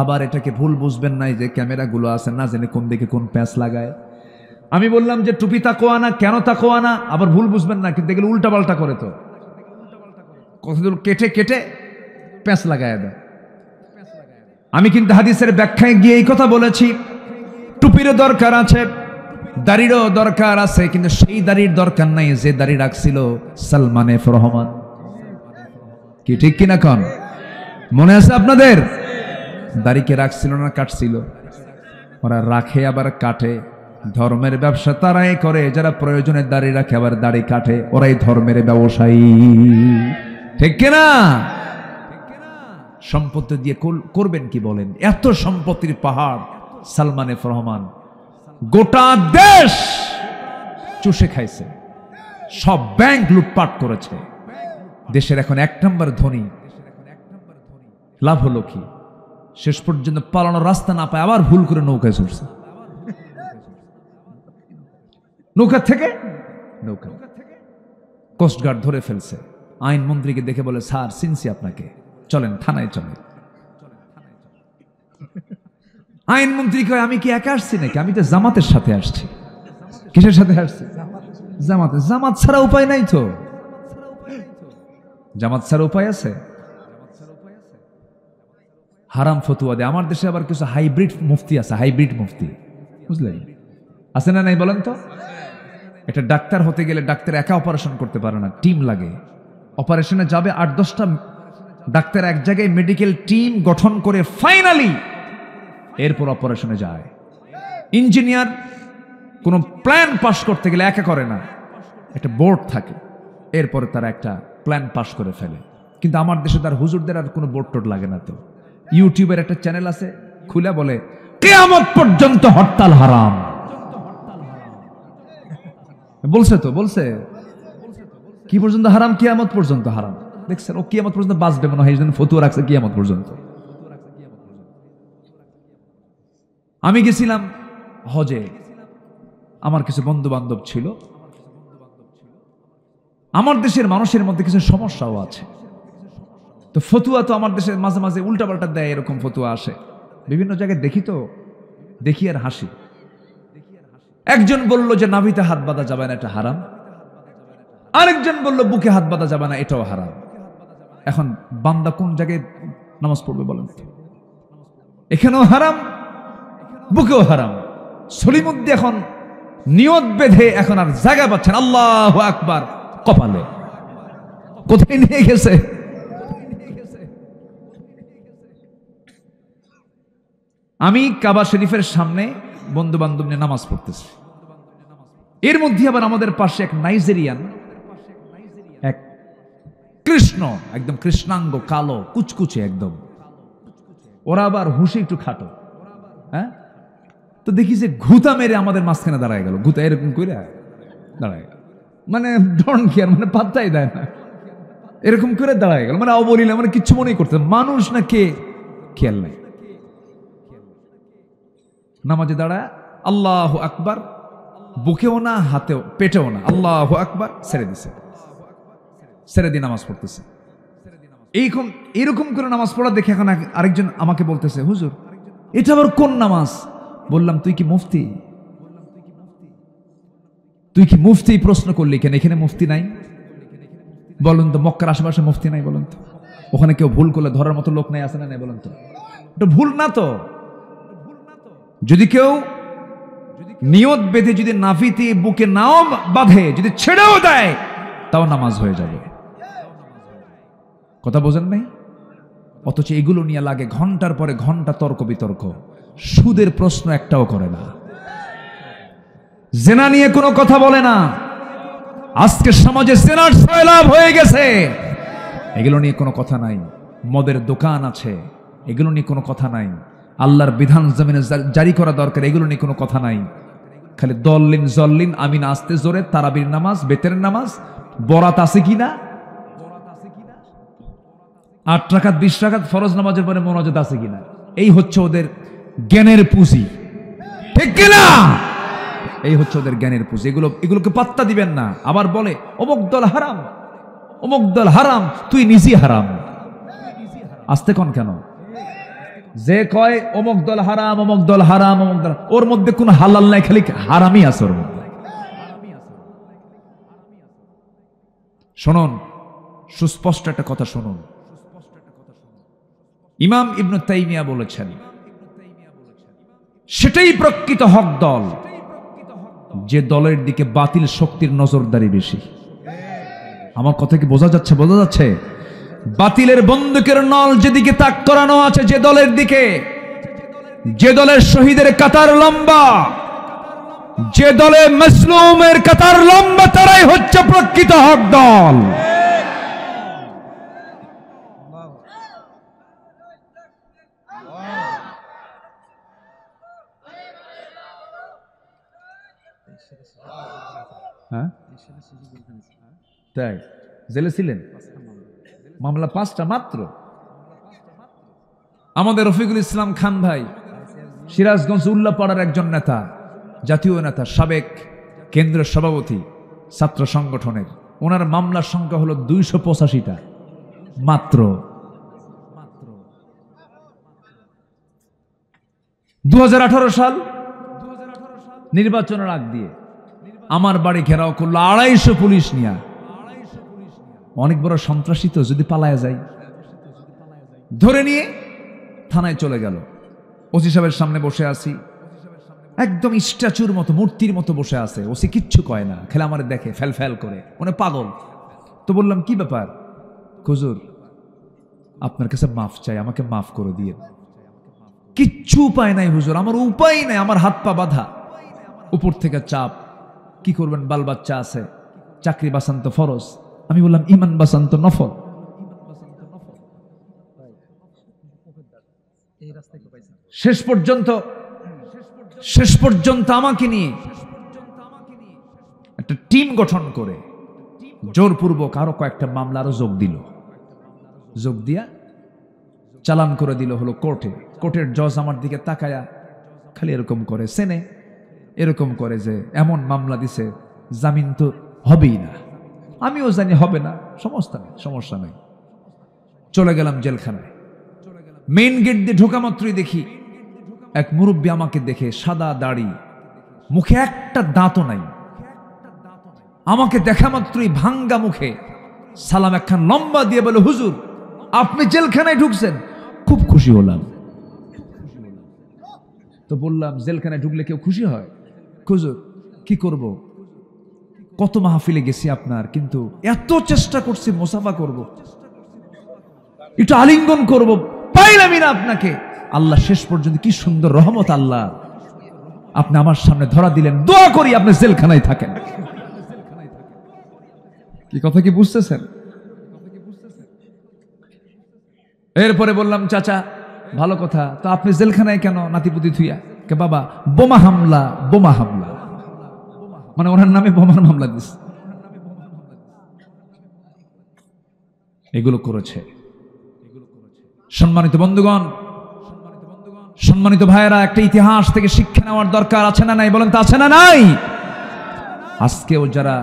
আবার এটাকে ভুল বুঝবেন না, যে ক্যামেরাগুলো আছে না জানে কোন দিকে কোন প্যাঁচ লাগায়। আমি বললাম যে টুপি তাকওয়া না, কেন তাকওয়া না, আবার ভুল বুঝবেন না, কিন্তু এগুলো উল্টা পাল্টা করে, তো কথাগুলো কেটে কেটে প্যাঁচ লাগায় দেয়। আমি কিন্তু হাদিসের ব্যাখ্যায় গিয়ে এই কথা বলেছি, টুপিরও দরকার আছে, দাড়িরও দরকার আছে, কিন্তু সেই দাড়ির দরকার নাই যে দাড়ি রাখছিল সালমান এফ রহমান। কি ঠিক কিনা কন? মনে আছে আপনাদের? দাড়িকে রাখছিল না কাটছিল? ওরা রাখে আবার কাটে। ধর্মের ব্যবসা তারাই করে যারা প্রয়োজনে দাড়ি রাখে আবার দাড়ি কাটে, ওরাই ধর্মের ব্যবসায়ী। ঠিক কিনা? সম্পত্তি দিয়ে করবেন কি বলেন? এত সম্পত্তির পাহাড় সালমান এফ রহমান, গোটা দেশ চুষে খাইছে, সব ব্যাংক লুটপাট করেছে, দেশের এখন 1 নম্বর ধনী। লাভ হলো কি? শেষ পর্যন্ত পালানোর রাস্তা না পায় আবার ভুল করে নৌকায় চড়ছে। নৌকা থেকে কোস্টগার্ড ধরে ফেলছে। আইনমন্ত্রীকে দেখে বলে, স্যার চিনছি আপনাকে, চলেন থানায় চলেন। আইনমন্ত্রী কয় আমি কি একা আসছি নাকি, আমি তো জামাতের সাথে আসছি। কিসের সাথে আসছি? জামাতে। জামাত ছাড়া উপায় নাই তো, জামাত ছাড়া উপায় আছে? হারাম ফতুয়া দেয়। আমার দেশে আবার কিছু হাইব্রিড মুফতি আছে, হাইব্রিড মুফতি, বুঝলেন? আছে না নাই বলেন তো? একটা ডাক্তার হতে গেলে ডাক্তার একা অপারেশন করতে পারে না, টিম লাগে। অপারেশনে যাবে 8-10টা ডাক্তার এক জায়গায়, মেডিকেল টিম গঠন করে ফাইনালি এরপর অপারেশনে যায়। ইঞ্জিনিয়ার কোনো প্ল্যান পাস করতে গেলে একা করে না, একটা বোর্ড থাকে, এরপরে তারা একটা প্ল্যান পাস করে ফেলে। কিন্তু আমার দেশে তার হুজুরদের আর কোনো বোর্ড টোড লাগে না। তো ইউটিউবের একটা চ্যানেল আছে, খুলে বলে কিয়ামত পর্যন্ত হরতাল হারাম। বলছে তো, বলছে কি পর্যন্ত হারাম? কিয়ামত পর্যন্ত হারাম। দেখছেন, ও কিয়ামত পর্যন্ত বাঁচবে মনে হয়, ফতুয়া রাখছে কিয়ামত পর্যন্ত। আমি গেছিলাম হজে, আমার কিছু বন্ধু বান্ধব ছিল। আমার দেশের মানুষের মধ্যে কিছু সমস্যাও আছে, তো ফতুয়া তো আমার দেশে মাঝে মাঝে উল্টাপাল্টা দেয়, এরকম ফতুয়া আসে বিভিন্ন জায়গায়, দেখি তো, দেখি আর হাসি। একজন বলল যে নাভিতে হাত বাঁধা যাবে না, এটা হারাম। আরেকজন বলল বুকে হাত বাঁধা যাবে না, এটাও হারাম। এখন বান্দা কোন জায়গায় নামাজ পড়বে বলেন? এখানেও হারাম, বুকেও হারাম। সলিমুদ্দি এখন নিয়ত বেঁধে এখন আর জায়গা পাচ্ছেন, আল্লাহু আকবার কপালে। কোথায় নিয়ে গেছে? আমি কাবা শরীফের সামনে বন্ধু বান্ধব নিয়ে নামাজ পড়তেছি। এর মধ্যে আবার আমাদের পাশে এক নাইজেরিয়ান, এক কৃষ্ণ, একদম কৃষ্ণাঙ্গ, কালো, কুচকুচে একদম। ওরা আবার হুঁশে একটু খাটো, হ্যাঁ। তো দেখি যে ঘুতা মেরে আমাদের মাঝখানে দাঁড়ায় গেল, ঘুতা এরকম করে দাঁড়ায় গেল, মানে ডোন্ট কেয়ার, মানে পাত্তাই দেয় না, এরকম করে দাঁড়ায় গেল, মানে অবলীলা, মানে কিচ্ছু মনেই করতে, মানুষ না কে খেয়াল নাই। নামাজে দাঁড়ায় আল্লাহু আকবার, বুকেও না, হাতেও, পেটেও না, আল্লাহু আকবার, ছেড়ে দিছে, ছেড়ে দিয়ে নামাজ পড়তেছে। এইরকম করে নামাজ পড়া দেখে এখন আরেকজন আমাকে বলতেছে, হুজুর এটা আবার কোন নামাজ? বললাম তুই কি মুফতি? তুই কি মুফতি প্রশ্ন করলি কেন? এখানে মুফতি নাই? বলুন তো, মক্কার আশেপাশে মুফতি নাই? বলুন তো, ওখানে কেউ ভুল করলে ধরার মতো লোক নাই, আছে না নাই? বলুন তো, এটা ভুল না তো? যদি কেউ নিয়ত বেঁধে যদি নাভিতে বুকে নাও বাঁধে, যদি ছেড়েও দেয়, তাও নামাজ হয়ে যাবে। কথা বোঝেন নাই? অথচ এগুলো নিয়ে লাগে ঘন্টার পরে ঘন্টা তর্ক বিতর্ক, সুদের প্রশ্ন একটাও করে না, জেনা নিয়ে কোনো কথা বলে না। আজকে সমাজে জেনার সয়লাভ হয়ে গেছে, এগুলো নিয়ে কোনো কথা নাই। মদের দোকান আছে, এগুলো নিয়ে কোনো কথা নাই। আল্লাহর বিধান জমিনে জারি করা দরকার, এগুলো নিয়ে কোনো কথা নাই। খালি দল্লিন জল্লিন, আমিন আসতে জোরে, তারাবির নামাজ, বেতের নামাজ, বরাত আছে কিনা, 8 রাকাত 20 রাকাত ফরজ নামাজের পরে মোনাজাত আছে কিনা, এই হচ্ছে ওদের জ্ঞানের পুঁজি, ঠিক কিনা? এই হচ্ছে ওদের জ্ঞানের পুঁজি। এগুলোকে পাত্তা দিবেন না। আবার বলে অমুক দল হারাম, অমুক দল হারাম, তুই নিজে হারাম। আসতে কোন কেন? যে কয় অমুক দল হারাম, অমুক দল হারাম, অমুক দল, ওর মধ্যে কোনো হালাল নাই, খালি হারামই আছে ওর মধ্যে। শুনুন, সুস্পষ্ট একটা কথা শুনুন। ইমাম ইবনে তাইমিয়া বলেছেন, সেটাই প্রকৃত হক দল যে দলের দিকে বাতিল শক্তির নজরদারি বেশি। আমার কথা কি বোঝা যাচ্ছে? বোঝা যাচ্ছে? বাতিলের বন্দুকের নল যেদিকে তাক করানো আছে, যে দলের দিকে, যে দলের শহীদের কাতার লম্বা, যে দলে মজলুমের কাতার লম্বা, তারাই হচ্ছে প্রকৃত হক দল। হ্যাঁ, তাই জেলে ছিলেন? মামলা 5টা মাত্র। আমাদের রফিকুল ইসলাম খান ভাই, সিরাজগঞ্জ উল্লাপাড়ার একজন নেতা, জাতীয় নেতা, সাবেক কেন্দ্রীয় সভাপতি ছাত্র সংগঠনের, ওনার মামলার সংখ্যা হলো 285টা মাত্র। 2018 সাল নির্বাচনের আগ দিয়ে আমার বাড়ি ঘেরাও করলো 250 পুলিশ নিয়ে। অনেক বড় সন্ত্রাসী তো, যদি পালায়া যায়। ধরে নিয়ে থানায় চলে গেল। ওসি সাহেবের সামনে বসে আছি, একদম স্ট্যাচুর মতো, মূর্তির মতো বসে আছে। ওসি কিচ্ছু কয় না, খেলে আমার দেখে ফেল ফেল করে, মানে পাগল। তো বললাম কি ব্যাপার? হুজুর আপনার কাছে মাফ চাই, আমাকে মাফ করে দিয়ে। কিচ্ছু উপায় নাই হুজুর, আমার উপায় নাই, আমার হাত পা বাঁধা, উপর থেকে চাপ, কি করবেন, বাল বাচ্চা আছে, চাকরি বাঁচান তো ফরজ। আমি বললাম ইমান বাঁচান তো নফল। শেষ পর্যন্ত আমাকে নিয়ে একটা টিম গঠন করে জোরপূর্বক আরো কয়েকটা মামলা আরো যোগ দিয়া চালান করে দিল হলো কোর্টে। কোর্টের জজ আমার দিকে তাকায়া খালি এরকম করে, সেনে এরকম করে যে এমন মামলা দিছে জামিন তো হবেই না। আমিও জানি হবে না, সমস্যা নেই। চলে গেলাম জেলখানায়। মেইন গেট দিয়ে ঢোকা মাত্রই দেখি এক মুরব্বী আমাকে দেখে, সাদা দাড়ি, মুখে একটা দাঁতও নাই। আমাকে দেখা মাত্রই ভাঙ্গা মুখে সালাম একখান লম্বা দিয়ে বলে, হুজুর আপনি জেলখানায় ঢুকছেন? খুব খুশি হলাম। তো বললাম জেলখানায় ঢুকলে কেউ খুশি হয়? হুজুর কি করব, কত মাহফিলে গেছি আপনার, কিন্তু এত চেষ্টা করছি মুসাফা করব, একটু আলিঙ্গন করব, পাইলামই না আপনাকে। আল্লাহ শেষ পর্যন্ত কি সুন্দর রহমত, আল্লাহ আপনি আমার সামনে ধরা দিলেন। দোয়া করি আপনি জেলখানায় থাকেন। কি কথা কি বুঝতেছেন? এরপরে বললাম চাচা ভালো কথা, তো আপনি জেলখানায় কেন নাতিপুতি থুইয়া? কে বাবা, বোমা হামলা, মানে ওনার নামে বোমার মামলা দিস। এগুলো করেছে। সম্মানিত বন্ধুগণ, সম্মানিত ভাইয়েরা, একটা ইতিহাস থেকে শিক্ষা নেওয়ার দরকার আছে না নাই? বলেন তো আছে না নাই? আজকেও যারা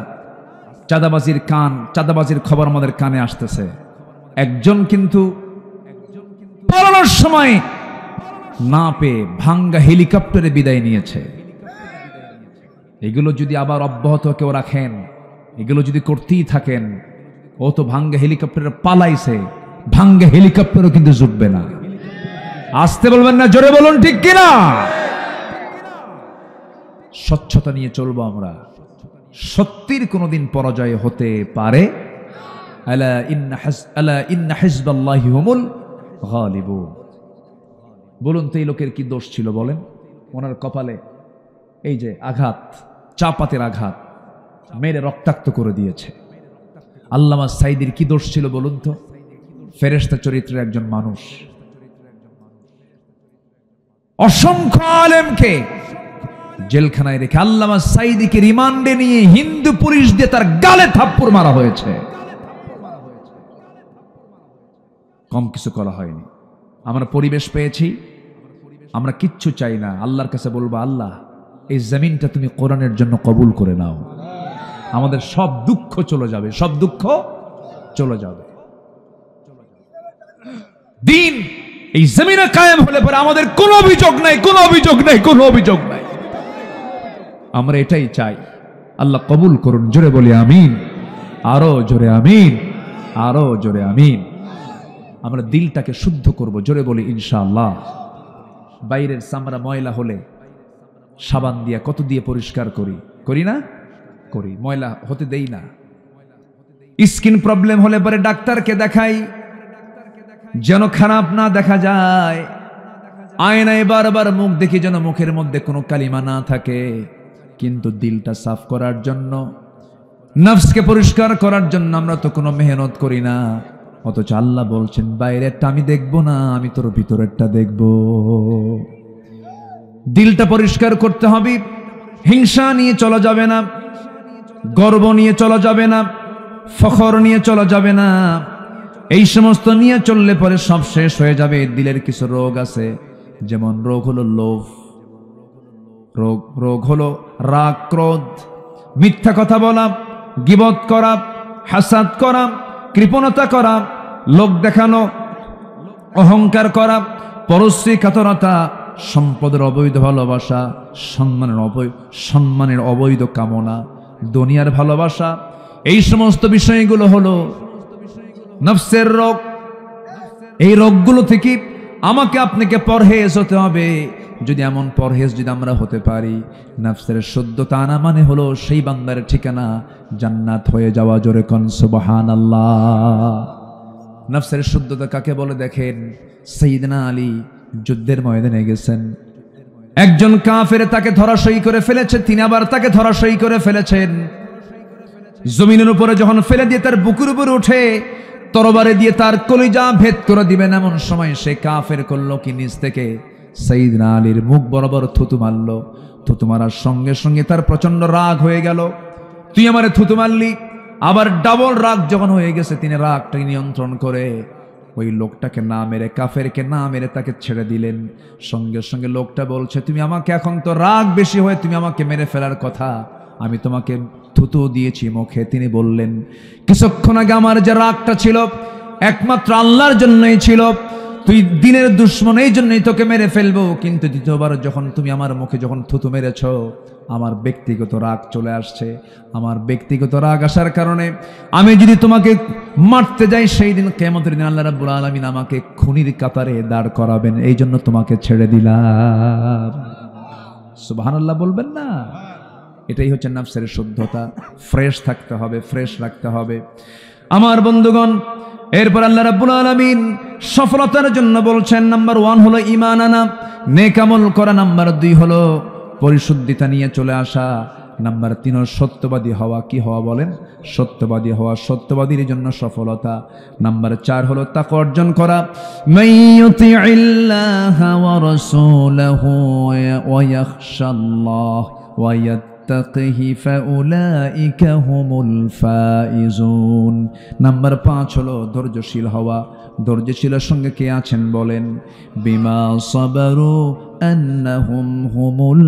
চাঁদাবাজির খবর আমাদের কানে আসতেছে, একজন কিন্তু পালানোর সময় না পেয়ে ভাঙ্গা হেলিকপ্টারে বিদায় নিয়েছে। এগুলো যদি আবার অব্যাহত কেউ রাখেন, এগুলো যদি করতেই থাকেন, ও তো ভাঙ্গা হেলিকপ্টারে পালাইছে, ভাঙ্গা হেলিকপ্টারও কিন্তু জুটবে না। আসতে বলবেন না, জোরে বলুন ঠিক কিনা? স্বচ্ছতা নিয়ে চলবো আমরা। সত্যির কোনদিন পরাজয় হতে পারে। আলা ইন্না হিজবাল্লাহি হুমুল গালিবুন। বলুন তো এই লোকের কি দোষ ছিল বলেন? ওনার কপালে এই যে আঘাত, চাপাতের আঘাত মেরে রক্তাক্ত করে দিয়েছে। আল্লামা সাইদির কি দোষ ছিল বলুন তো? ফেরেশতা চরিত্রের একজন মানুষ। অসংখ্য আলেমকে জেলখানায় রেখে আল্লামা সাইদিকে রিমান্ডে নিয়ে হিন্দু পুলিশ দিয়ে তার গালে থাপ্পড় মারা হয়েছে। কম কিছু করা হয়নি। আমরা পরিবেশ পেয়েছি, আমরা কিচ্ছু চাই না। আল্লাহর কাছে বলবো, আল্লাহ এই জমিনটা তুমি কোরআনের জন্য কবুল করে নাও। আমাদের সব দুঃখ চলে যাবে, সব দুঃখ চলে যাবে। দিন এই জমিনে কায়েম হলে পরে আমাদের কোনো অভিযোগ নাই, কোনো অভিযোগ নাই, কোনো অভিযোগ নাই। আমরা এটাই চাই। আল্লাহ কবুল করুন। জোরে বলি আমিন, আরো জোরে আমিন, আরো জোরে আমিন। আমরা দিলটাকে শুদ্ধ করব, জোরে বলি ইনশাআল্লাহ। বাইরের চামড়া ময়লা হলে সাবান দিয়া কত দিয়ে পরিষ্কার করি না? করি, ময়লা হতে দেই না। স্কিন প্রবলেম হলে পরে ডাক্তারকে দেখাই, যেন খারাপ না দেখা যায়। আয়নায় বারবার মুখ দেখি যেন মুখের মধ্যে কোনো কালিমা না থাকে। কিন্তু দিলটা সাফ করার জন্য, নফসকে পরিষ্কার করার জন্য আমরা তো কোনো মেহনত করি না। অথচ আল্লাহ বলছেন, বাইরেরটা আমি দেখব না, আমি তোর ভিতরেরটা দেখব। দিলটা পরিষ্কার করতে হবে। হিংসা নিয়ে চলা যাবে না, গর্ব নিয়ে চলা যাবে না, ফখর নিয়ে চলা যাবে না। এই সমস্ত নিয়ে চললে পরে সব শেষ হয়ে যাবে। দিলের কিছু রোগ আছে, যেমন রোগ হলো লোভ, রোগ হলো রাগ, ক্রোধ, মিথ্যা কথা বলা, গীবত করা, হাসাদ করা, কৃপণতা করা, লোক দেখানো, অহংকার করা, পরশ্রী কাতরতা, সম্পদের অবৈধ ভালোবাসা, সম্মানের অবৈধ কামনা, দুনিয়ার ভালোবাসা, এই সমস্ত বিষয়গুলো হলো নফসের রোগ। এই রোগগুলো থেকে আমাকে আপনাকে পরহেজ হতে হবে। যদি এমন পরহেজ যদি আমরা হতে পারি, নফসের শুদ্ধতা আনা মানে হলো সেই বান্দার ঠিকানা জান্নাত হয়ে যাওয়া। জোরে কোন সুবহানাল্লাহ। নফসের শুদ্ধতা কাকে বলে দেখেন, সাইয়েদনা আলী যুদ্ধের ময়দানে গেছেন, একজন কাফের তাকে ধরাশয়ী করে ফেলেছে, তিনি আবার তাকে ধরাশয়ী করে ফেলেছেন। জমিনের উপরে যখন ফেলে দিয়ে তার বুকের উপরে উঠে তরবারে দিয়ে তার কলিজা ভেদ করে দিবেন, এমন সময় সে কাফের করলো কি, নিজ থেকে সাইয়েদনা আলীর মুখ বরাবর থুতু মারলো। থুতু মারার সঙ্গে সঙ্গে তার প্রচন্ড রাগ হয়ে গেল, তুই আমারে থুতু মারলি। আবার ডাবল রাগ যখন হয়ে গেছে, তিনি রাগটাকে নিয়ন্ত্রণ করে ওই লোকটাকে না মেরে, কাফেরকে না মেরে তাকে ছেড়ে দিলেন। সঙ্গে সঙ্গে লোকটা বলছে, তুমি আমাকে, এখন তো রাগ বেশি হয়ে তুমি আমাকে মেরে ফেলার কথা, আমি তোমাকে থুতু দিয়েছি মুখে। তিনি বললেন, কিছুক্ষণ আগে আমার যে রাগটা ছিল একমাত্র আল্লাহর জন্যই ছিল, তুই দিনের দুশ্মন, এই জন্যই তোকে মেরে ফেলবো। কিন্তু দ্বিতীয়বার যখন তুমি আমার মুখে যখন থুতু মেরেছ, আমার ব্যক্তিগত রাগ চলে আসছে। আমার ব্যক্তিগত রাগ আসার কারণে আমি যদি তোমাকে মারতে যাই, সেই দিন কিয়ামতের দিন আল্লাহ রাব্বুল আলামিন আমাকে খুনির কাতারে দাঁড় করাবেন, এই জন্য তোমাকে ছেড়ে দিলাম। সুবহানাল্লাহ বলবেন না? এটাই হচ্ছে নফসের শুদ্ধতা। ফ্রেশ থাকতে হবে, ফ্রেশ রাখতে হবে আমার বন্ধুগণ। এরপর আল্লাহ রাব্বুল আলামিন সফলতার জন্য বলছেন, নাম্বার 1 হলো ঈমান আনা, নেক আমল করা। নাম্বার 2 হলো পরিশুদ্ধিতা নিয়ে চলে আসা। নাম্বার 3 হলো সত্যবাদী হওয়া। কি হওয়া বলেন? সত্যবাদী হওয়া, সত্যবাদীর জন্য সফলতা। নাম্বার 4 হলো তাকওয়া অর্জন করা। মাইয়ুতিইল্লাহা ওয়া রাসূলাহু ওয়া ইয়াখশাল্লাহ ওয়া ইয়াত্তাকিহি ফাউলাইকা হুমুল ফাইজুন। নাম্বার 5 হলো ধৈর্যশীল হওয়া। ধৈর্যশীলের সঙ্গে কে আছেন বলেন? বিমা সাবারু আন্নাহুম হুমুল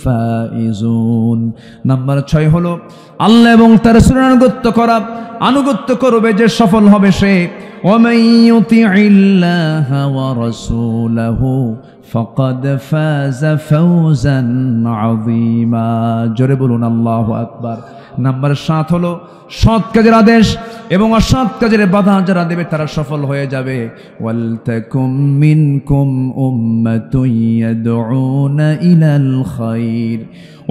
ফাইজুন। নাম্বার 6 হলো আল্লাহ এবং তার রাসূলের আনুগত্য করা। আনুগত্য করবে যে সফল হবে সে। ওয়ামান ইউতিইল্লাহা ওয়া রাসূলাহু ফাকাদ ফাযা ফাওজান আযীমা। জোরে বলুন আল্লাহু আকবার। নাম্বার 7 হলো সৎ কাজের আদেশ এবং অসৎ কাজের বাধা যারা দেবে তারা সফল হয়ে যাবে। ওয়াল তাকুম মিনকুম উম্মাতুন ইয়াদউনা ইলাল খায়র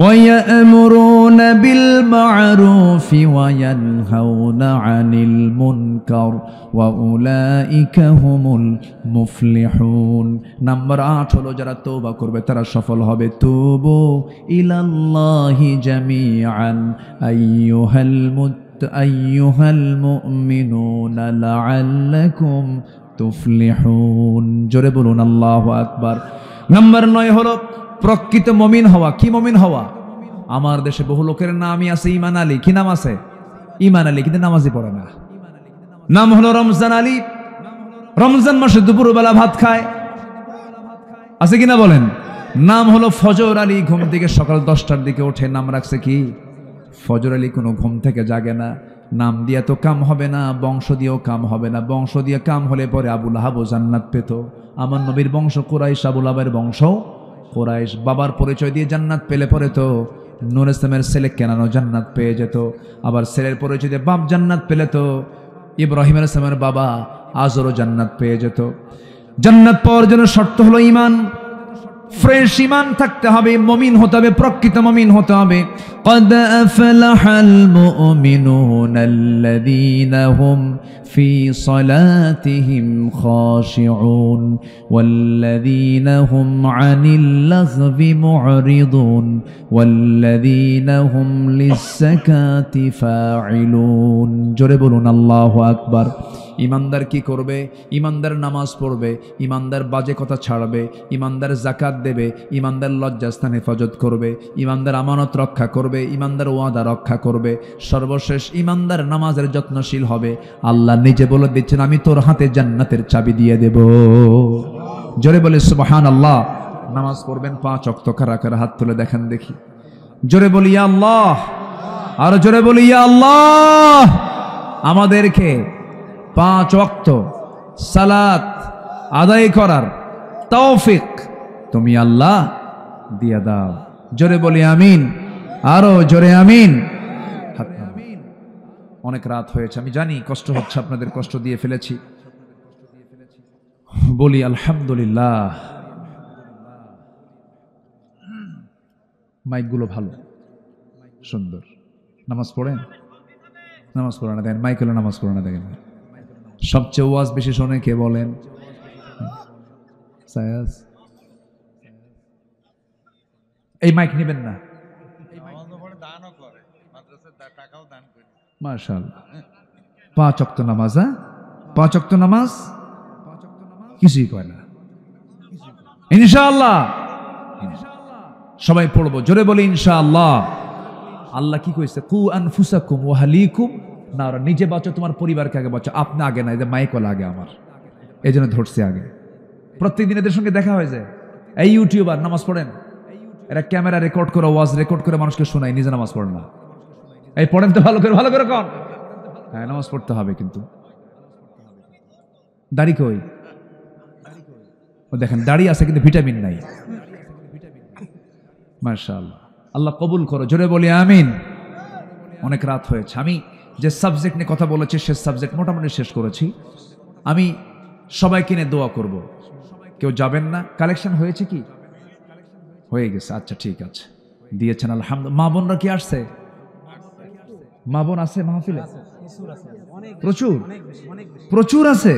ওয়া ইয়া'মুরুনা বিল মা'রুফি ওয়া ইয়ানহাউনা আনিল মুনকার ওয়া উলাইকা হুমুল মুফলিহুন। নাম্বার 8 হলো যারা তওবা করবে তারা সফল হবে। তুবু ইলাল্লাহি জামিআন আইয়ুহাল মুমিনুনা লাআল্লাকুম তুফলিহুন। জোরে বলুন আল্লাহু আকবার। নাম্বার 9 হলো প্রকৃত মুমিন হওয়া। কি মুমিন হওয়া? আমার দেশে বহু লোকের নামই আছে ঈমান আলী। কি নাম আছে? ঈমান আলী, কিন্তু নামাজই পড়ে না। নাম হলো রমজান আলী, রমজান মাসে দুপুরবেলা ভাত খায়, আছে কিনা বলেন? নাম হলো ফজর আলী, ঘুম থেকে সকাল 10টার দিকে ওঠে, নাম রাখছে কি? ফজর আলী। কোনো ঘুম থেকে জাগে না। নাম দিয়ে তো কাম হবে না, বংশ দিয়েও কাম হবে না। বংশ দিয়ে কাম হলে পরে আবু লাহাবও জান্নাত পেত। আমার নবীর বংশ কুরাইশ, আবু লাহাবের বংশ কুরাইশ। বাবার পরিচয় দিয়ে জান্নাত পেলে পরে তো নূর ইসলামের ছেলে কেনানো জান্নাত পেয়ে যেত। আবার ছেলের পরিচয় দিয়ে বাপ জান্নাত পেলে তো ইব্রাহিম আলাইহিস সালামের বাবা আজরও জান্নাত পেয়ে যেত। জান্নাত পাওয়ার জন্য শর্ত হলো ঈমান। ফ্রেশ ঈমান থাকতে হবে, মুমিন হতে হবে, প্রকৃত মুমিন হতে হবে। قد أفلح المؤمنون الذين هم في صلاتهم خاشعون والذين هم عن اللغو معرضون والذين هم للزكاة فاعلون। জোরে বলুন আল্লাহু আকবার। ইমানদার কি করবে? ইমানদার নামাজ পড়বে, ইমানদার বাজে কথা ছাড়বে, ইমানদার যাকাত দেবে, ইমানদার লজ্জাস্থান হেফাজত করবে, ইমানদার আমানত রক্ষা করবে, ইমানদার ওয়াদা রক্ষা করবে। সর্বশেষ ইমানদার নামাজের যত্নশীল হবে। আল্লাহ নিজে বলে দিচ্ছেন, আমি তোর হাতে জান্নাতের চাবি দিয়ে দেব। জোরে বলে সুবহানাল্লাহ। নামাজ পড়বেন 5 ওয়াক্ত, কারা কারা হাত তুলে দেখেন দেখি। জোরে বলি ইয়া আল্লাহ, আর জোরে বলি ইয়া আল্লাহ। আমাদেরকে 5 ওয়াক্ত সালাত আদায় করার তৌফিক তুমি আল্লাহ দিয়া দাও। জোরে বলি আমিন, আরো জোরে আমিন। হাত নামান। অনেক রাত হয়েছে, আমি জানি কষ্ট হচ্ছে, আপনাদের কষ্ট দিয়ে ফেলেছি। বলি আলহামদুলিল্লাহ। মাইকগুলো ভালো, সুন্দর। নামাজ পড়েন? নামাজ পড়ে না, দেখেন মাইক হলে নামাজ পড়ে না। দেখেন সবচেয়ে ওয়াজ বেশি শোনে কে বলেন? সায়াস। এই মাইক নেবেন না। মাশাআল্লাহ। 5 ওয়াক্ত নামাজ, 5 ওয়াক্ত নামাজ কিছুই কয় না। ইনশাআল্লাহ সবাই পড়বো, জোরে বলি ইনশাআল্লাহ। আল্লাহ কি কইছে? কু আনফুসাকুম ওয়া আহলিকুম নার। নিজে বাঁচো, তোমার পরিবারকে আগে বাঁচো। আপনি আগে না, এই যে মাইক ওলা আগে আমার, এই জন্য ধরছে আগে। প্রত্যেকদিন এদের সঙ্গে দেখা হয়ে যায়। এই ইউটিউবার নামাজ পড়েন, এরা ক্যামেরা রেকর্ড করে, ওয়াজ রেকর্ড করে মানুষকে শোনায়, নিজে নামাজ পড়েন না। এই পড়েন তো ভালো করে, ভালো করে কন। হ্যাঁ, নামাজ পড়তে হবে, কিন্তু দাড়ি কই? ও দেখেন দাড়ি আছে কিন্তু ভিটামিন নাই। মাশাআল্লাহ, আল্লাহ কবুল করো, জোরে বলি আমিন। অনেক রাত হয়েছে, আমি যে সাবজেক্ট নিয়ে কথা বলেছি সে সাবজেক্ট মোটামুটি শেষ করেছি। আমি সবাইকে নিয়ে দোয়া করব। কেউ যাবেন না? কালেকশন হয়েছে কি? হয়ে গেছে, আচ্ছা ঠিক আছে, দিয়েছেন আলহামদুলিল্লাহ। মা বোনরা কি আসছে? মা বোন আছে মাহফিলে? প্রচুর প্রচুর আছে।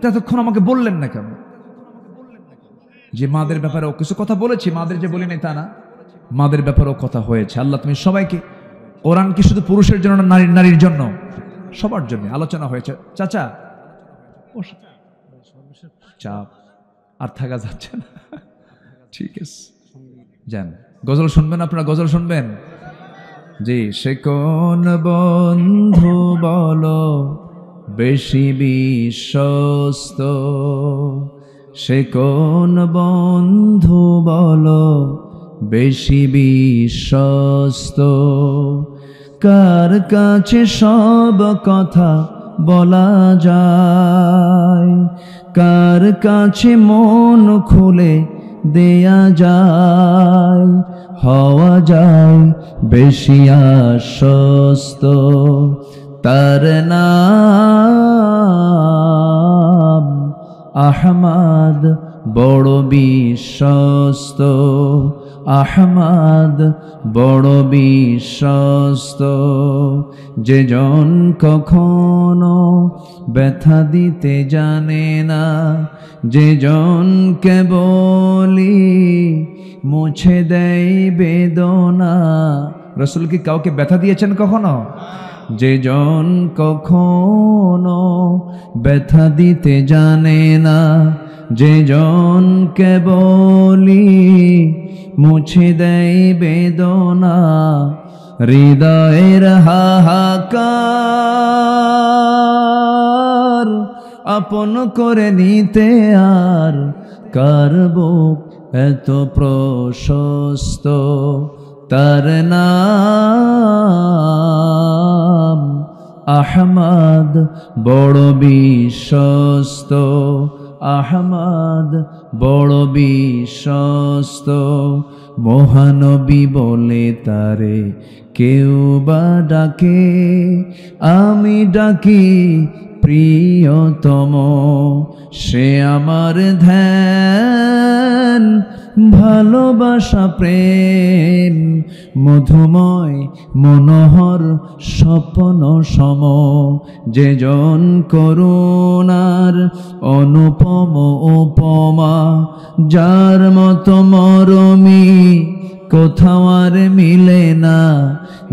এতক্ষণ আমাকে বললেন না কেন? যে মাদের ব্যাপারেও কিছু কথা বলেছি, মাদের যে বলি নাই তা না, মাদের ব্যাপারেও কথা হয়েছে। আল্লাহ তুমি সবাইকে, কোরআন কি শুধু পুরুষের জন্য না, নারীর জন্য? সবার জন্য আলোচনা হয়েছে। চাচা চাপ আর থাকা যাচ্ছে না, ঠিক আছে যান। গজল শুনবেন আপনারা? গজল শুনবেন? জি। সে কোন বন্ধু বলো বেশি বিশ্বস্ত, সে কোন বন্ধু বলো বেশি বিশ্বস্ত, কার কাছে সব কথা বলা যায়, কার কাছে মন খুলে দেয়া যায়, হওয়া যায় বেশি আশ্বস্ত, তার নাম আহমদ বড় বিশ্বস্ত, আহমদ বড় বিশ্বস্ত, যে জন কখনো ব্যথা দিতে জানে না, যে জন কেবলি মুছে দেয় বেদনা। রাসূল কি কাউকে ব্যথা দিয়েছেন কখনো? যে জন কখনো ব্যথা দিতে জানে না, যে জন কেবলি মুছে দেয় বেদনা, হৃদয়ের হাহাকার আপন করে নিতে আর কার বুক এত প্রশস্ত, তার নাম আহমদ বড় বিশ্বস্ত, আহমদ বড় বিশ্বস্ত। মহানবী বলে তারে কেউ বা ডাকে, আমি ডাকি প্রিয়তম, সে আমার ধ্যান ভালোবাসা প্রেম মধুময় মনোহর স্বপ্ন সম, যে জন করুণার অনুপম উপমা, যার মতো মরমি কোথাও আর মিলে না,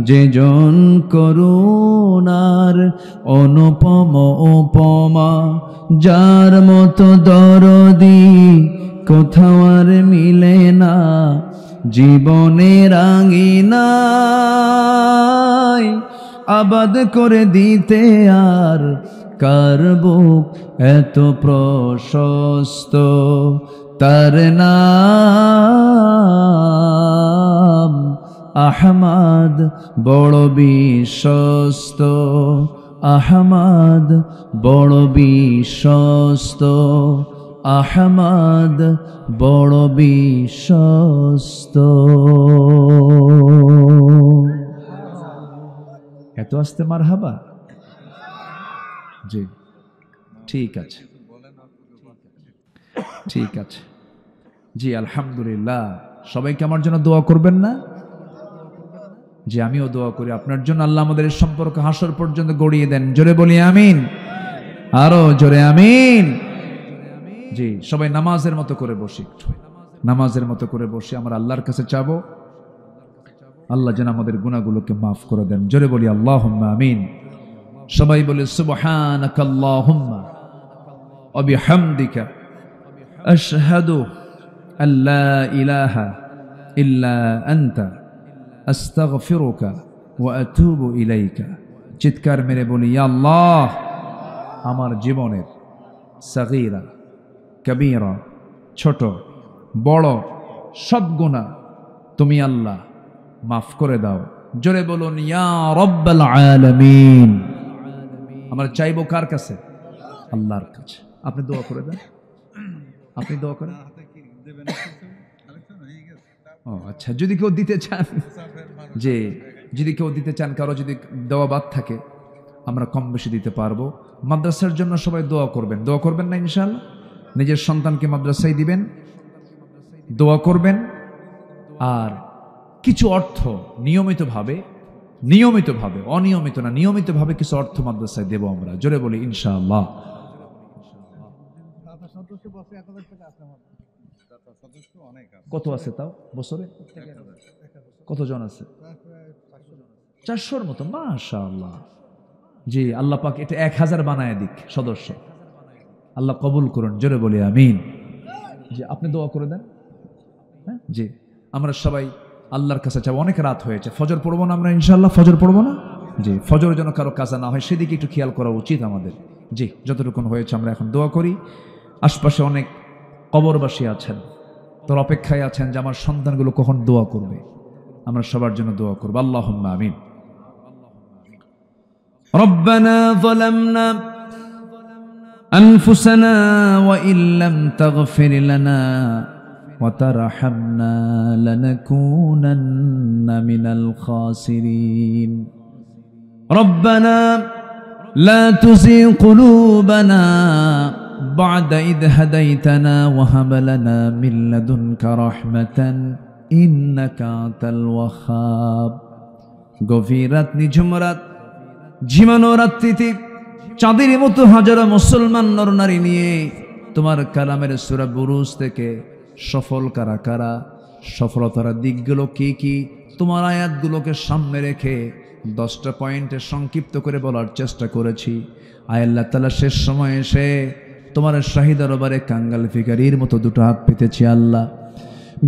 যে জন করুণার অনুপম উপমা, যার মতো দরদি কোথাও আর মিলে না, জীবনের আঙিনায় আবাদ করে দিতে আর কার বুক এত প্রশস্ত, তার নাম আহমদ বড় বিশ্বস্ত, আহমদ বড় বিশ্বস্ত, আহমদ বড় বিশ্বস্ত। এত আসতে মারহাবা। জি ঠিক আছে, ঠিক আছে। জি আলহামদুলিল্লাহ। সবাইকে আমার জন্য দোয়া করবেন না? যে আমিও দোয়া করি আপনার জন্য, আল্লাহ আমাদের সম্পর্ক হাসর পর্যন্ত গড়িয়ে দেন। জোরে বলি আমিন, আরো জোরে আমিন। জি সবাই নামাজের মতো করে বসি, নামাজের মতো করে বসে আমরা আল্লাহর কাছে চাবো আল্লাহ যেন আমাদের গুনাহগুলোকে মাফ করে দেন। জোরে বলি আল্লাহুম্মা আমিন। সবাই বলে সুবহানাকা আল্লাহুম্মা ওয়া বিহামদিকা আশহাদু আল্লা ইলাহা ইল্লা আনতা আস্তাগফিরুকা ওয়া আতুবু ইলাইকা। চিৎকার মেরে বলি, ইয়া আল্লাহ, আমার জীবনের সাগীরা কবীরা, ছোট বড় সব গুনাহ তুমি আল্লাহ মাফ করে দাও। জোরে বলুন ইয়া রাব্বাল আলামিন। আমরা চাইবো কার কাছে? আল্লাহর কাছে। আপনি দোয়া করে দেন, আপনি দোয়া করেন। ও আচ্ছা, যদি কেউ দিতে চান, যে যদি কেউ দিতে চান, কারো যদি দেওয়া বাদ থাকে আমরা কম বেশি দিতে পারবো। মাদ্রাসার জন্য সবাই দোয়া করবেন, দোয়া করবেন না ইনশাআল্লাহ? নিজের সন্তানকে মাদ্রাসায় দিবেন, দোয়া করবেন। আর কিছু অর্থ নিয়মিতভাবে, অনিয়মিত না, নিয়মিতভাবে কিছু অর্থ মাদ্রাসায় দেব আমরা। জোরে বলি ইনশাআল্লাহ। কত আছে তাও বছরে? কতজন আছে? 400-র মতো। মাশাআল্লাহ। জি আল্লাহ পাক এটা 1000 বানায় দিক সদস্য। আল্লাহ কবুল করুন। জোরে বলি আমিন। জি আপনি দোয়া করে দেন। হ্যাঁ জি, আমরা সবাই আল্লাহর কাছে চাই। অনেক রাত হয়েছে, ফজর পড়বো না আমরা ইনশাআল্লাহ? ফজর পড়বো না? জি, ফজর যেন কারো কাজা না হয় সেদিকে একটু খেয়াল করা উচিত আমাদের। জি যতটুকু হয়েছে আমরা এখন দোয়া করি। আশপাশে অনেক কবরবাসী আছেন, তোর অপেক্ষায় আছেন যে আমার সন্তানগুলো কখন দোয়া করবে। আমরা সবার জন্য দোয়া করব। আল্লাহুম্মা আমিন। রব্বানা যালামনা আনফুসানা ওয়া ইল্লাম তাগফির লানা ওয়া তারহামনা লানাকুনান্না মিনাল খাসিরিন। রব্বানা লা তুযিগ কুলুবানা বা'দা ইয হাদাইতানা ওয়া হাব লানা মিন লাদুনকা রাহমাতান ইন্নাকা আনতাল ওয়াহ্হাব। গভীর রাত, নিঝুম রাত, ঝিমানো রাত্রিতে চাঁদের মতো হাজারো মুসলমান নরনারী নিয়ে তোমার কালামের সূরা বুরুজ থেকে সফল কারা কারা, সফলতার দিকগুলো কি কি, তোমার আয়াতগুলোকে সামনে রেখে 10টা পয়েন্টে সংক্ষিপ্ত করে বলার চেষ্টা করেছি। আয় আল্লাহ তাআলা, শেষ সময় এসে তোমার শাহী দরবারে কাঙ্গাল ফিকারির মতো দুটো হাত পেতেছি। আল্লাহ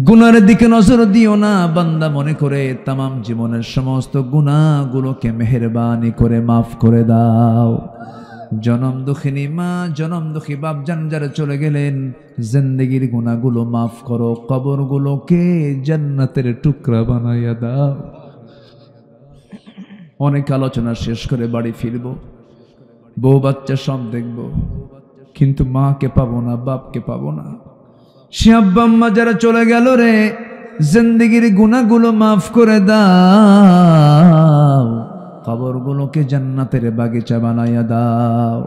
গুনার দিকে নজর দিও না, বান্দা মনে করে তামাম জীবনের সমস্ত গুনাহগুলোকে মেহেরবানি করে মাফ করে দাও। জনম দুঃখিনী মা, জনম দুঃখী বাপ জান যারা চলে গেলেন, জিন্দেগির গুনাহগুলো মাফ করো, কবরগুলোকে জান্নাতের টুকরা বানাইয়া দাও। অনেক আলোচনা শেষ করে বাড়ি ফিরব, বউ বাচ্চা সব দেখব, কিন্তু মাকে পাবো না, বাপকে পাবো না। সে আব্বা আম্মা যারা চলে গেল রে, জিন্দেগির গুনাহগুলো মাফ করে দাও, কবরগুলোকে জান্নাতের বাগিচা বানাইয়া দাও।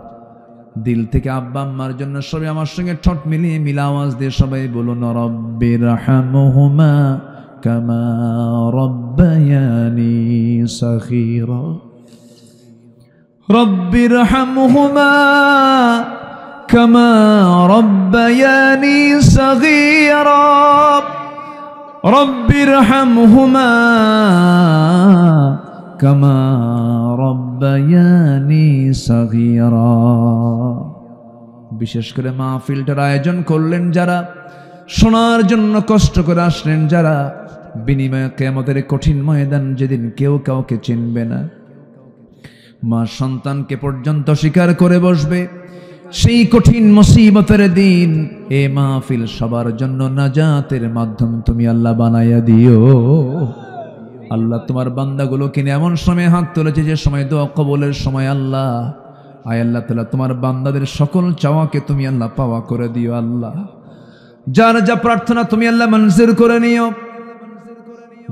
দিল থেকে আব্বা আম্মার জন্য সবাই আমার সঙ্গে ঠোঁট মিলিয়ে মিলা আওয়াজ দিয়ে সবাই বলুন রব্বিরহামহুমা কামা রব্বায়ানি সগীরা। রব্বিরহামহুমা কামা রব্বায়ানি সগীরা। রব্বিরহামহুমা কামা রব্বায়ানি সগীরা। বিশেষ করে মাহফিলটার আয়োজন করলেন যারা, শোনার জন্য কষ্ট করে আসলেন যারা, বিনিময়ে কিয়ামতের কঠিন ময়দান যেদিন কেউ কাউকে চিনবে না, মা সন্তানকে পর্যন্ত স্বীকার করে বসবে, সেই কঠিন মুসিবতের দিন এ মাহফিল সবার জন্য নাজাতের মাধ্যম তুমি আল্লাহ বানাইয়া দিও। আল্লাহ তোমার বান্দাগুলোকে নিয়ে এমন সময় হাত তুলেছে যে সময় দোয়া কবুলের সময়। আল্লাহ আয় আল্লাহ তাআলা তোমার বান্দাদের সকল চাওয়াকে তুমি আল্লাহ পাওয়া করে দিও আল্লাহ। যার যা প্রার্থনা তুমি আল্লাহ মঞ্জুর করে নিও,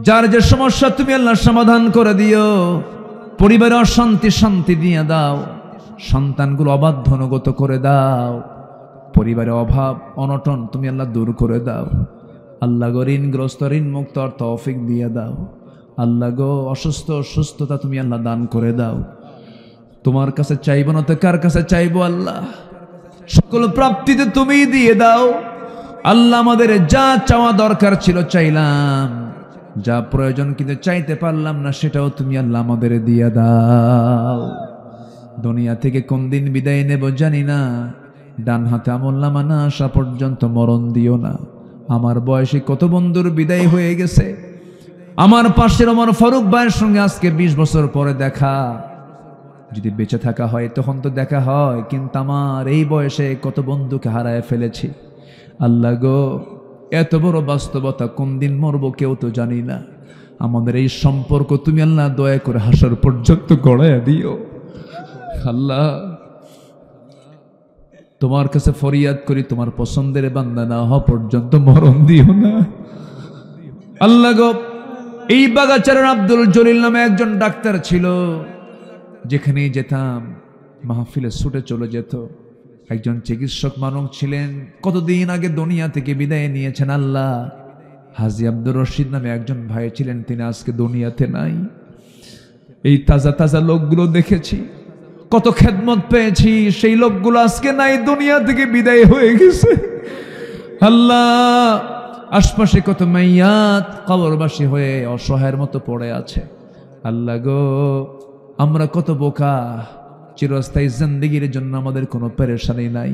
যার যে সমস্যা তুমি আল্লাহ সমাধান করে দিও। পরিবারে অশান্তি শান্তি দিয়ে দাও, সন্তানগুলো অবাধ্য অনুগত করে দাও। পরিবারে অভাব অনটন তুমি আল্লাহ দূর করে দাও। আল্লাহ গো ঋণগ্রস্ত ঋণ মুক্ত তৌফিক দিয়ে দাও। আল্লাহ গো অসুস্থ সুস্থতা তুমি আল্লাহ দান করে দাও। তোমার কাছে চাইবো না তো কার কাছে চাইবো আল্লাহ? সকল প্রাপ্তিতে তুমি দিয়ে দাও আল্লাহ। আমাদের যা চাওয়া দরকার ছিল চাইলাম, যা প্রয়োজন কিন্তু চাইতে পারলাম না সেটাও তুমি আল্লাহ আমাদের দিয়ে দাও। দুনিয়া থেকে কোন দিন বিদায় নেব জানি না, ডান হাতে আমলনামা না আসা পর্যন্ত মরণ দিও না। আমার বয়সে কত বন্ধুর বিদায় হয়ে গেছে। আমার পাশের ওমর ফারুক ভাইয়ের সঙ্গে আজকে 20 বছর পরে দেখা। যদি বেঁচে থাকা হয় তখন তো দেখা হয়, কিন্তু আমার এই বয়সে কত বন্ধুকে হারায় ফেলেছি। আল্লাহ গো এত বড় বাস্তবতা, কোন দিন মরবো কেউ তো জানি না। আমাদের এই সম্পর্ক তুমি আল্লাহ দয়া করে হাসর পর্যন্ত গড়াইয়া দিও আল্লাহ। তোমার কাছে ফরিয়াদ করি, তোমার পছন্দের বান্দা না হওয়া পর্যন্ত মরণ দিও না আল্লাহ গো। এই বাগাচারের আব্দুল জলিল নামে একজন ডাক্তার ছিল, যেখানেই যেতাম মাহফিলে ছুটে চলে যেত। একজন চিকিৎসক মানুষ ছিলেন, কতদিন আগে দুনিয়া থেকে বিদায় নিয়েছেন আল্লাহ। হাজী আব্দুর রশিদ নামে একজন ভাই ছিলেন, তিনি আজকে দুনিয়াতে নাই। এই তাজা তাজা লোকগুলো দেখেছি, কত খেদমত পেয়েছি, সেই লোকগুলো আজকে নাই, দুনিয়া থেকে বিদায় হয়ে গেছে আল্লাহ। আশপাশে কত মাইয়াত কবরবাসী হয়ে অসহায়ের মতো পড়ে আছে আল্লাহ গো। আমরা কত বোকা, চিরস্থায়ী জিন্দেগির জন্য আমাদের কোনো পেরেশানি নাই।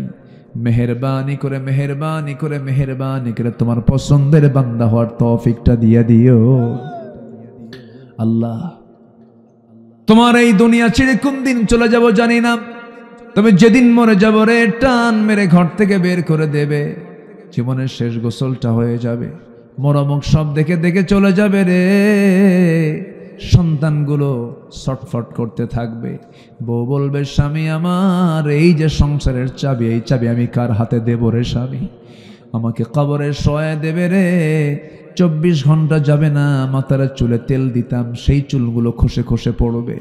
মেহেরবানি করে মেহেরবানি করে মেহেরবানি করে তোমার পছন্দের বান্দা হওয়ার তৌফিকটা দিয়ে দিও আল্লাহ। তোমার এই দুনিয়া ছেড়ে কোন দিন চলে যাব জানি না, তবে যেদিন মরে যাব রে, টান মেরে ঘর থেকে বের করে দেবে। জীবনের শেষ গোসলটা হয়ে যাবে, মরমুখ সব দেখে দেখে চলে যাবে রে। সন্তানগুলো ছটফট করতে থাকবে, বউ বলবে স্বামী আমার এই যে সংসারের চাবি, এই চাবি আমি কার হাতে দেব রে স্বামী? আমাকে কবরে শোয়া দেবে রে। 24 ঘন্টা যাবে না মাথার চুলে তেল দিতাম, সেই চুলগুলো খসে খসে পড়বে।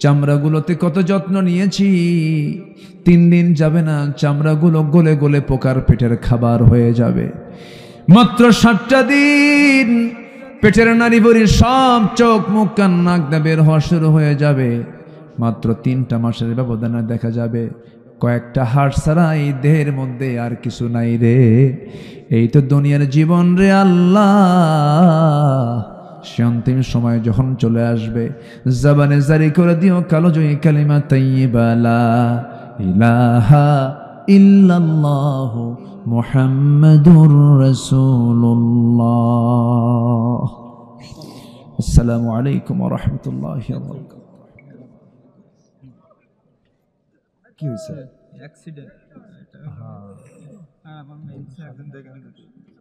চামড়াগুলোতে কত যত্ন নিয়েছি, 3 দিন যাবে না চামড়াগুলো গলে গলে পোকার পেটের খাবার হয়ে যাবে। মাত্র 7টা দিন পেটের নারী ভরি সব চোখ মুখ কান নাক দিয়ে বের হওয়া শুরু হয়ে যাবে। মাত্র 3টা মাসের ব্যবধানে দেখা যাবে কয়েকটা হাড় ছাড়া এই দেহের মধ্যে আর কিছু নাই রে। এই তো দুনিয়ার জীবন রে আল্লাহ। সে অন্তিম সময় যখন চলে আসবে, জবানে জারি করে দিও কালোজয়ী কালিমা তাইয়্যিবা লা ইলাহা ইল্লাল্লাহ মুহাম্মাদুর রাসূলুল্লাহ। আসসালামু আলাইকুম ওয়া রাহমাতুল্লাহি ওয়া বারাকাতুহু। কি হয়েছে? অ্যাক্সিডেন্ট। হ্যাঁ, আমার মেয়ে দেখেন